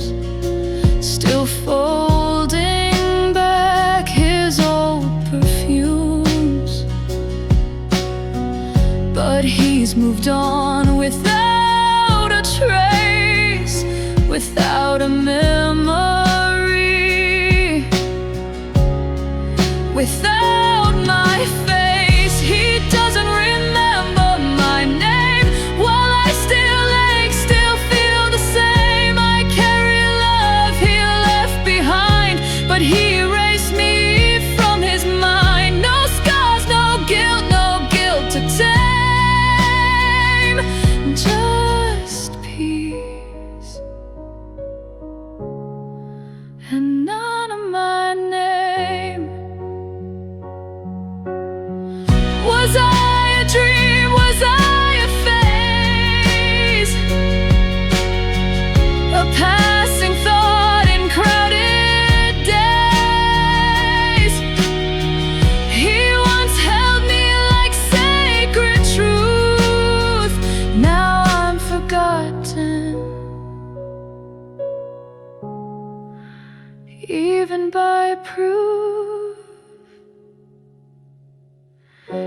still folding back his old perfumes. But he's moved on without a trace, without a memory, without my face. He doesn't remember my name, while I still ache, still feel the same. I carry love he left behind, but he erased me from his mind. No scars, no guilt to tame, just peace and none of my name. Was I a dream? Was I a phase? A passing thought in crowded days? He once held me like sacred truth. Now I'm forgotten, even by proof.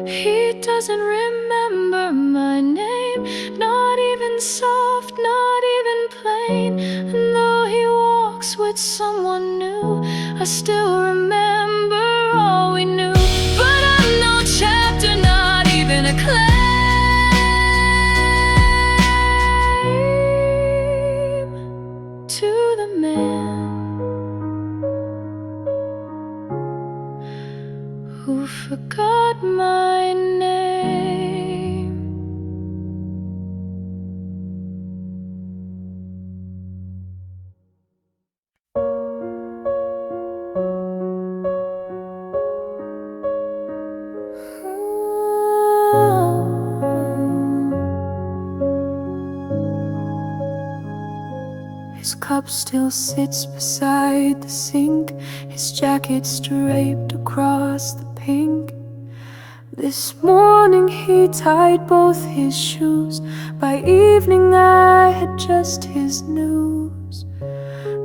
He doesn't remember my name, not even soft, not even plain. And though he walks with someone new, I still remember all we knew. But I'm no chapter, not even a claim to the man who forgot my name. His cup still sits beside the sink, his jacket's draped across the pink. This morning he tied both his shoes. By evening I had just his news.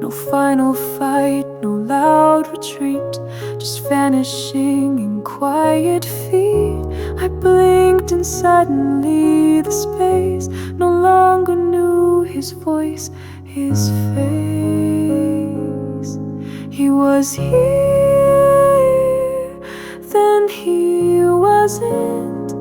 No final fight, no loud retreat, just vanishing in quiet feet. I blinked and suddenly the space no longer knew his voice, his face. He was here, then he wasn't.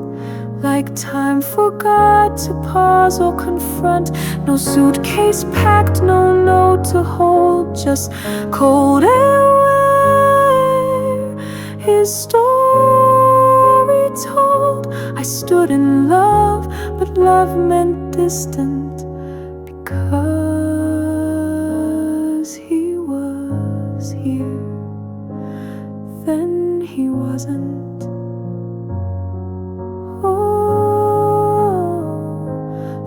Like time forgot to pause or confront. No suitcase packed, no note to hold, just cold air. His story told. I stood in love, but love meant distant, because he was here, then he wasn't.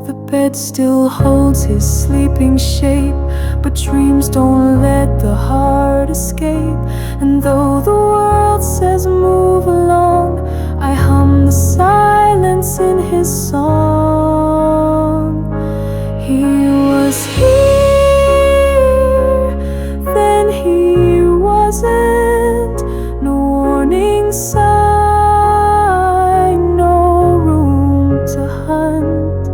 The bed still holds his sleeping shape, but dreams don't let the heart escape. And though the world says move along, I hum the silence in his song. He was here, then he wasn't. No warning sign, no room to hunt.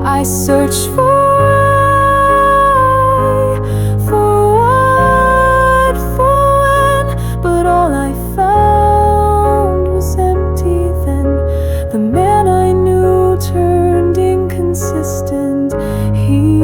I searched for what, for when, but all I found was empty. Then the man I knew turned inconsistent. He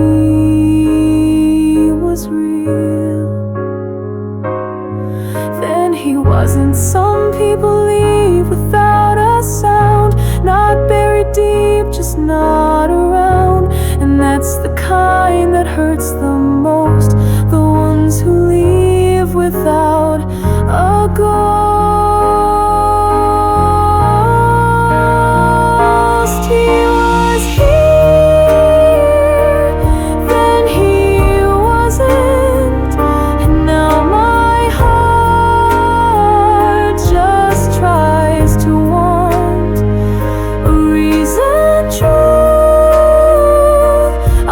is to want a reason true,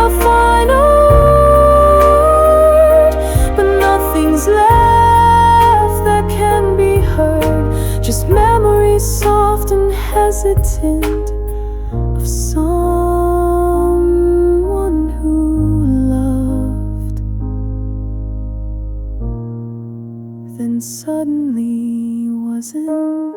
a final word, but nothing's left that can be heard. Just memories soft and hesitant of someone who loved, then suddenly wasn't.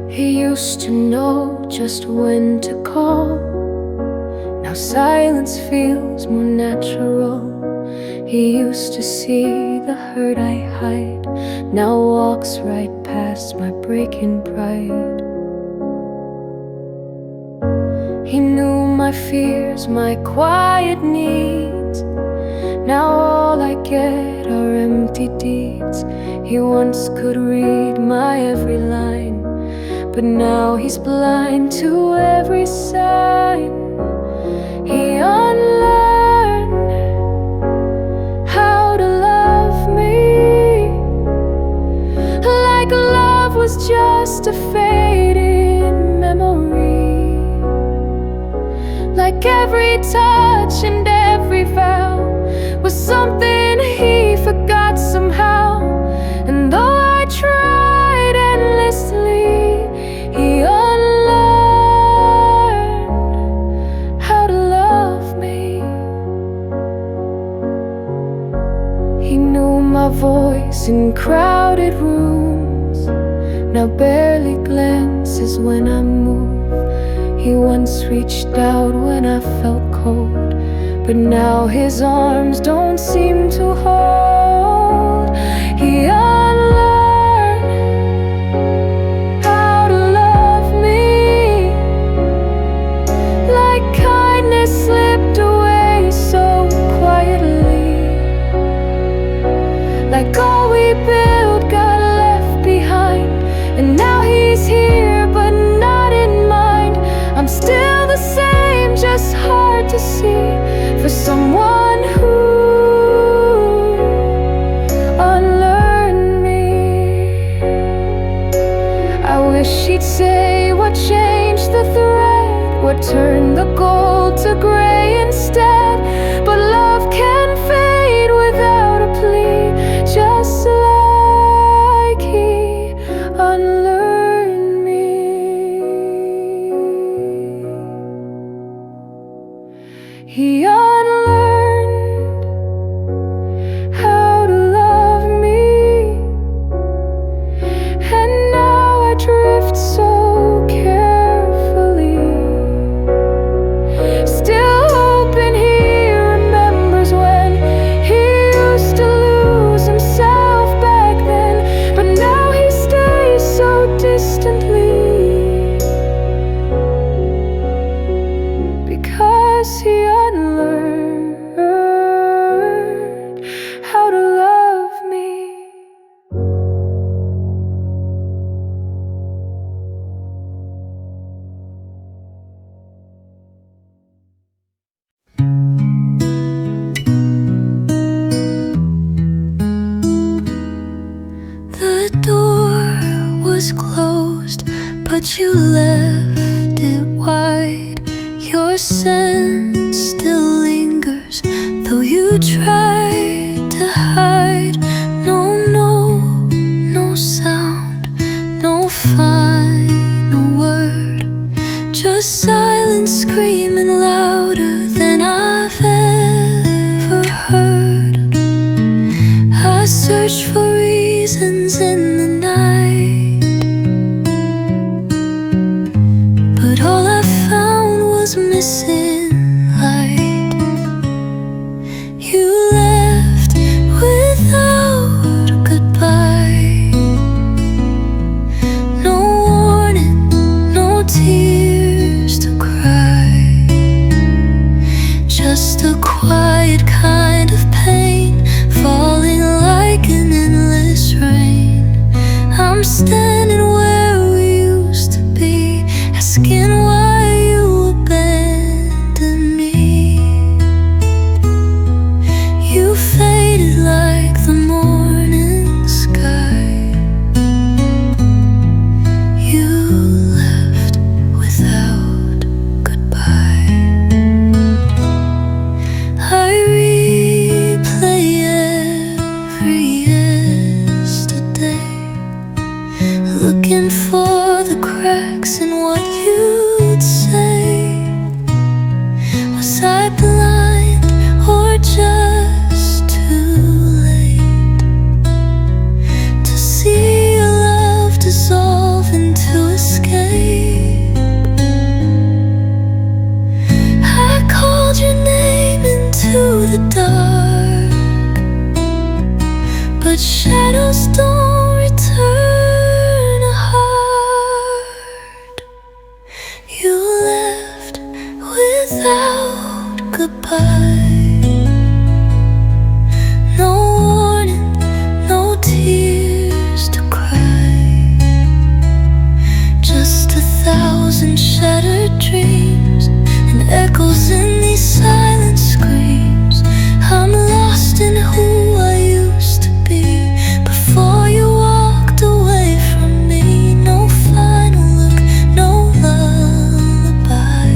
He used to know just when to call. Now silence feels more natural. He used to see the hurt I hide, now walks right past my breaking pride. He knew my fears, my quiet needs. Now all I get are empty deeds. He once could read my every line, but now he's blind to every sign. He unlearned how to love me, like love was just a fading memory, like every touch and every vow was something he forgot somehow. And though I tried endlessly, he unlearned how to love me. He knew my voice in crowded rooms, now barely glances when I move. He once reached out when I felt cold, but now his arms don't seem to hold. He unlearned how to love me, like kindness slipped away so quietly, like all we built got left behind. And now he's here but not in mind. I'm still the same, just hard to see, for someone who unlearned me. I wish he'd say what changed the thread, what turned the gold to gray instead. But love can fade without a plea, just like he unlearned me. He unlearned how to love me, and now I drift so carefully, still hoping he remembers when he used to lose himself back then. But now he stays so distantly, because he unlearned how to love me. The door was closed, but you left it wide. Your scent still lingers, though you tried to hide. No sound, no final word, just silence screaming louder than I've ever heard. I searched for reasons in the night, but all I found was missing light. You left without goodbye, no warning, no tears to cry. goodbye. No warning, no tears to cry, just 1,000 shattered dreams and echoes in these silent screams. I'm lost in who I used to be before you walked away from me. No final look, no lullaby.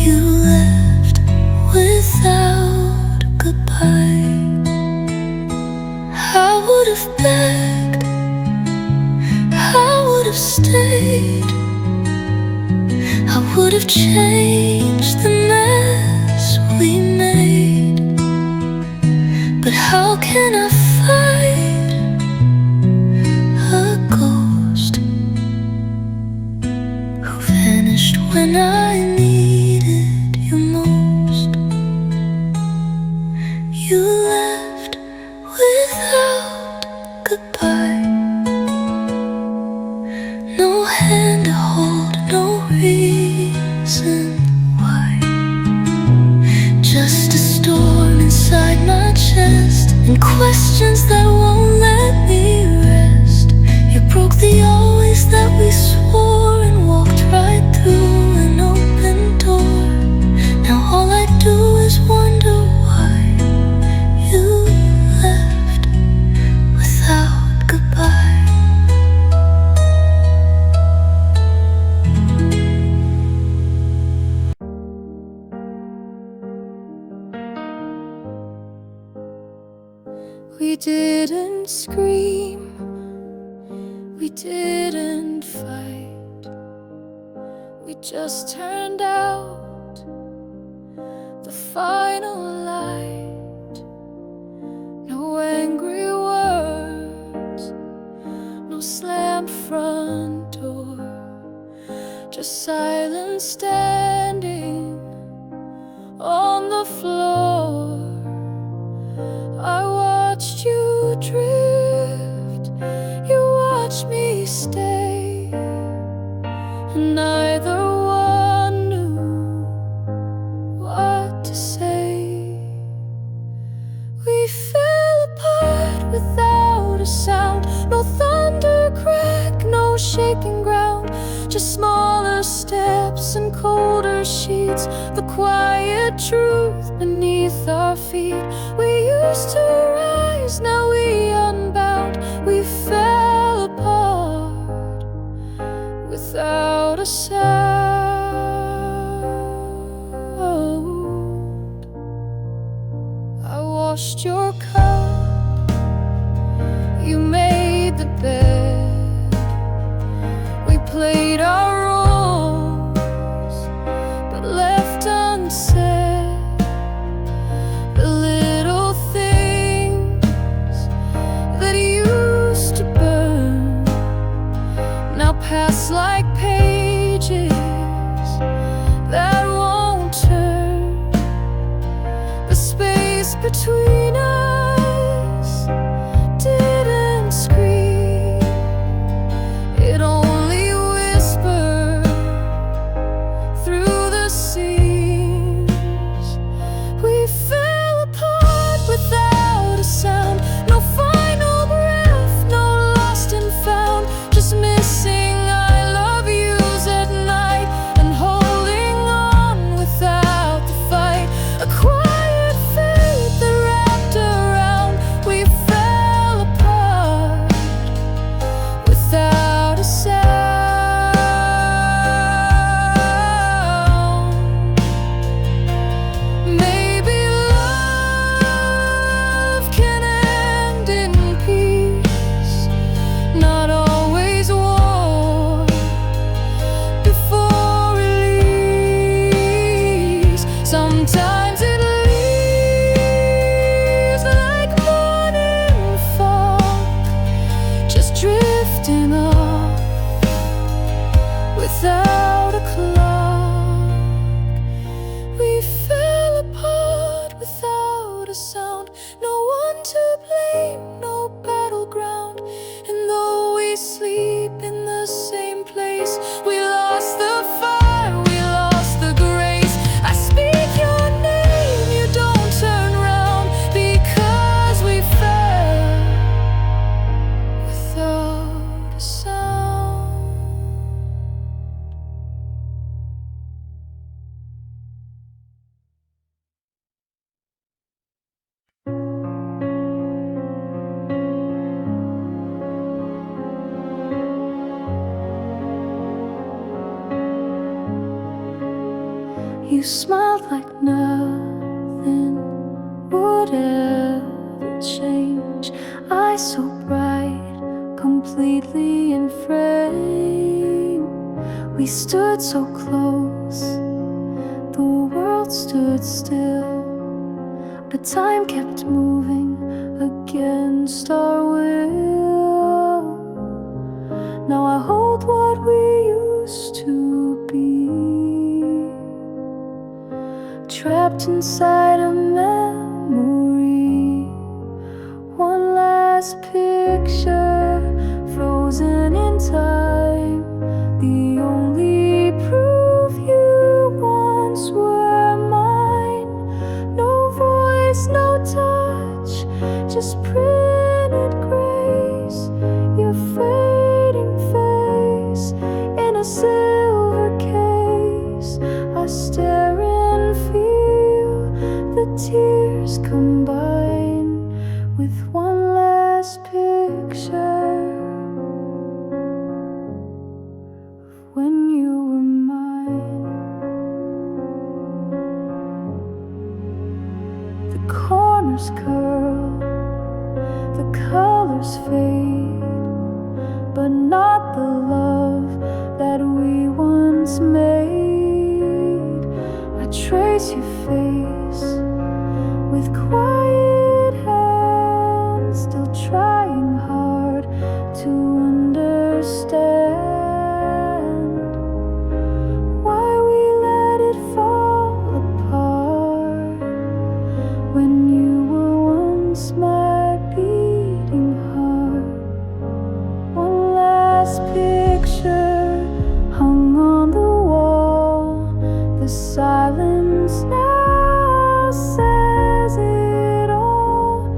You left without a goodbye. I would have begged, I would have stayed, I would have changed the mess we made. But how can I fight a ghost who vanished when I needed you most? You left without goodbye. No hand to hold, no reason why. Just a storm inside my chest and questions that won't let me rest. You broke the always that we swore and walked right through an open door. Now all I do is wonder why you left without goodbye. We didn't scream, we didn't fight, we just turned out the final light. No angry words, no slammed front door, just silence standing on the floor. I watched you drift, you watched me stay, and neither one knew what to say. We fell apart without a sound, no thunder crack, no shaking ground, just smaller steps and colder sheets, the quiet truth beneath our feet. We used to rise, now we unbound. We fell apart without a sound. I washed your cup, you made the bed, we played our roles but left unsaid. The little things that used to burn now pass like pages that won't turn. The space between us didn't scream, it only whispered through the seams. We fell apart without a sound, no final breath, no lost and found, just missing I love yous at night and holding on without the fight. A quiet faith that wrapped around. We fell apart without a sound. Maybe love can end in peace, not always war before release. Sometimes it leaves like morning fog, just drifting off without a clock. We fell apart without a sound, no one to blame, no battleground. And though we sleep in the same place, we lost the fire, we lost the grace. You smiled like nothing would ever change. Eyes so bright, completely in frame. We stood so close, the world stood still, but time kept moving against our will. Now I hold what we used to be, trapped inside a memory. One last picture, frozen in time, the only proof you once were mine. No voice, no touch, just printed grace. Your fading face in a silver case. I stare and feel the tears combine with one last picture of when you were mine. The corners curl, the colors fade, but not the love that we once made. I trace your face with quiet hands, still trying hard to understand why we let it fall apart when you were once my beating heart. One last picture hung on the wall. The silence now says it all.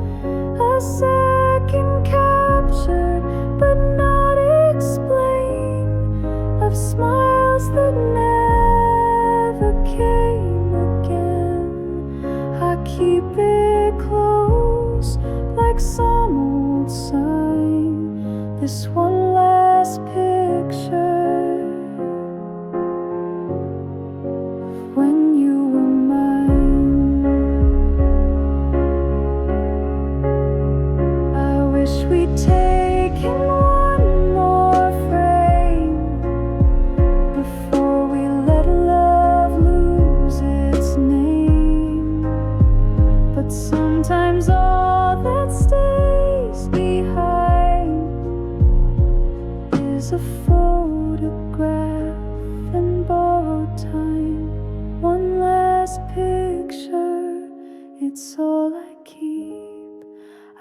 A second captured but not explained, of smiles that never came again. I keep it close like some old sign, this one last picture of when you were mine. I wish we'd taken one more frame before we let love lose its name. But sometimes all that stays behind is a photograph and borrowed time. One last picture, it's all I keep.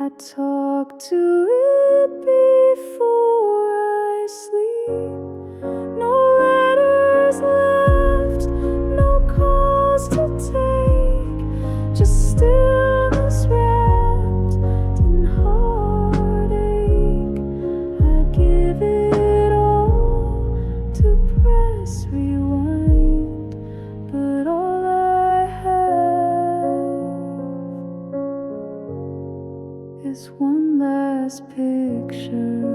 I talk to it before I sleep. No letters left, no calls to take, just stillness wrapped in heartache. I give it all to press rewind, but all I have is one last picture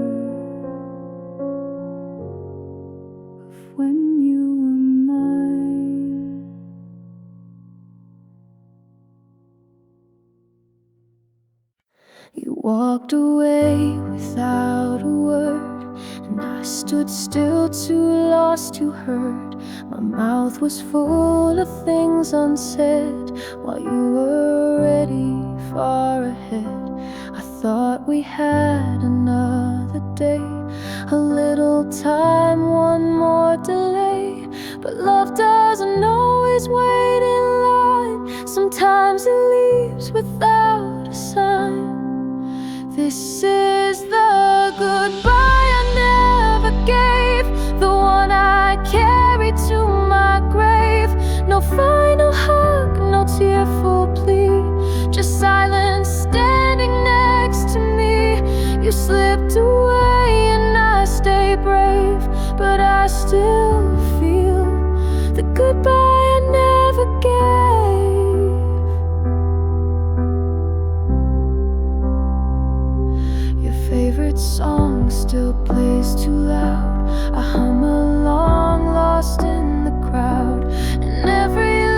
of when you were mine. You walked away without a word, and I stood still, too lost to hurt. My mouth was full of things unsaid while you were already far ahead. I thought we had another day, a little time, one more delay. But love doesn't always wait in line. Sometimes it leaves without a sign. This is the goodbye I never gave, the one I carry to my grave. No final hug, no tearful plea, just silence standing next to me. You slipped away and I stay brave, but I still feel the goodbye I never gave. Your favorite song still plays too loud. I hum along, lost in the crowd, and every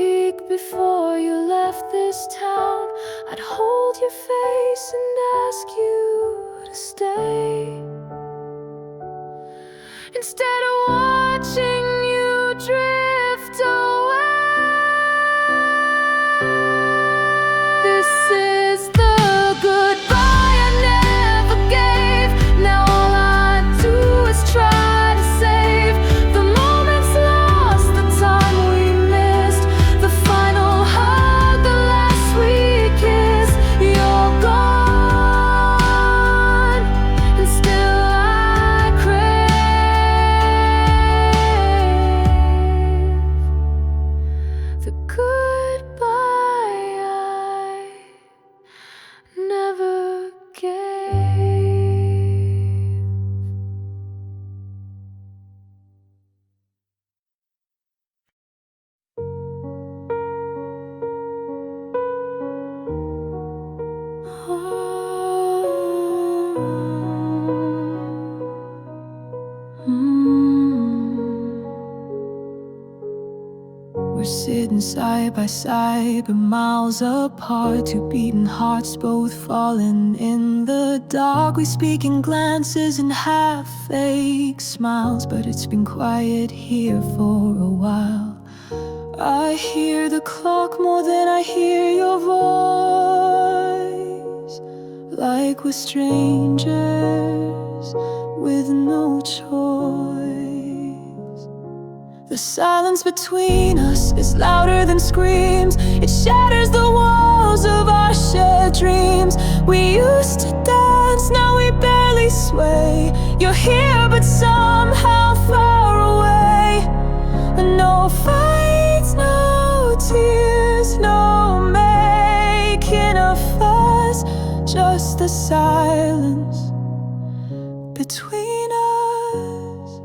week before you left this town, I'd hold your face and ask you to stay, instead of watching you drift away. This is the goodbye I never gave. Now all I do is try to save the moments lost, the time we missed, the final hug, the last sweet kiss. You're gone, and still I crave the goodbye I never gave. We're sitting side by side, but miles apart. Two beating hearts, both falling in the dark. We speak in glances and half-fake smiles, but it's been quiet here for a while. I hear the clock more than I hear your voice, like we're strangers with no choice. The silence between us is louder than screams. It shatters the walls of our shared dreams. We used to dance, now we barely sway. You're here but somehow far away. No fights, no tears, no making a fuss, just the silence between us.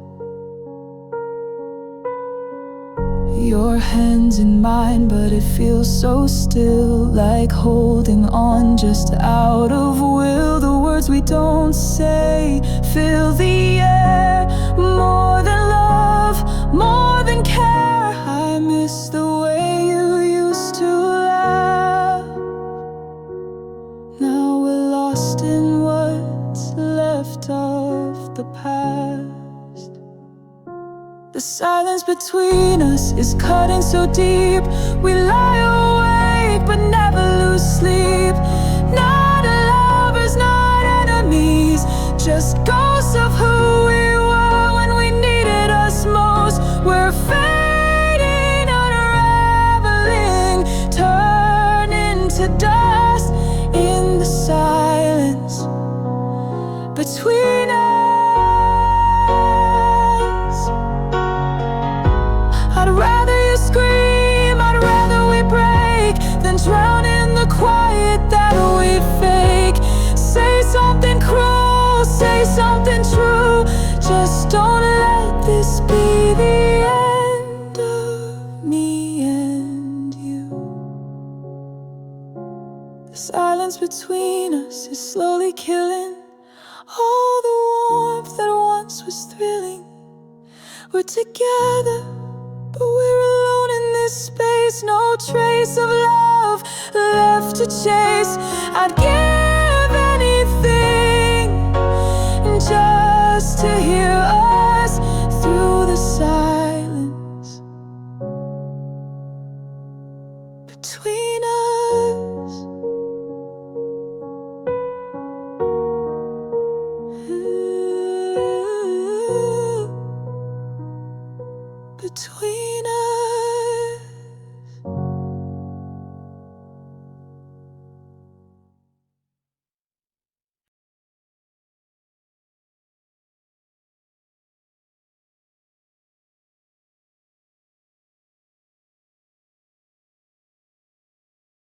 Your hands in mine, but it feels so still, like holding on just out of will. The words we don't say fill the air, more than love, more than care. I miss the way you used to laugh. Now we're lost in what's left of the past. The silence between us is cutting so deep. We lie awake but never lose sleep. Not lovers, not enemies, just ghosts of who we were when we needed us most. We're fading, unraveling, turning to dust in the silence between us. I'd rather you scream, I'd rather we break, than drown in the quiet that we fake. Say something cruel, say something true. Just don't let this be the end of me and you. The silence between us is slowly killing all the warmth that once was thrilling. We're together, but we're alone in this space. No trace of love left to chase. I'd give anything just to hear us through the silence between us. Between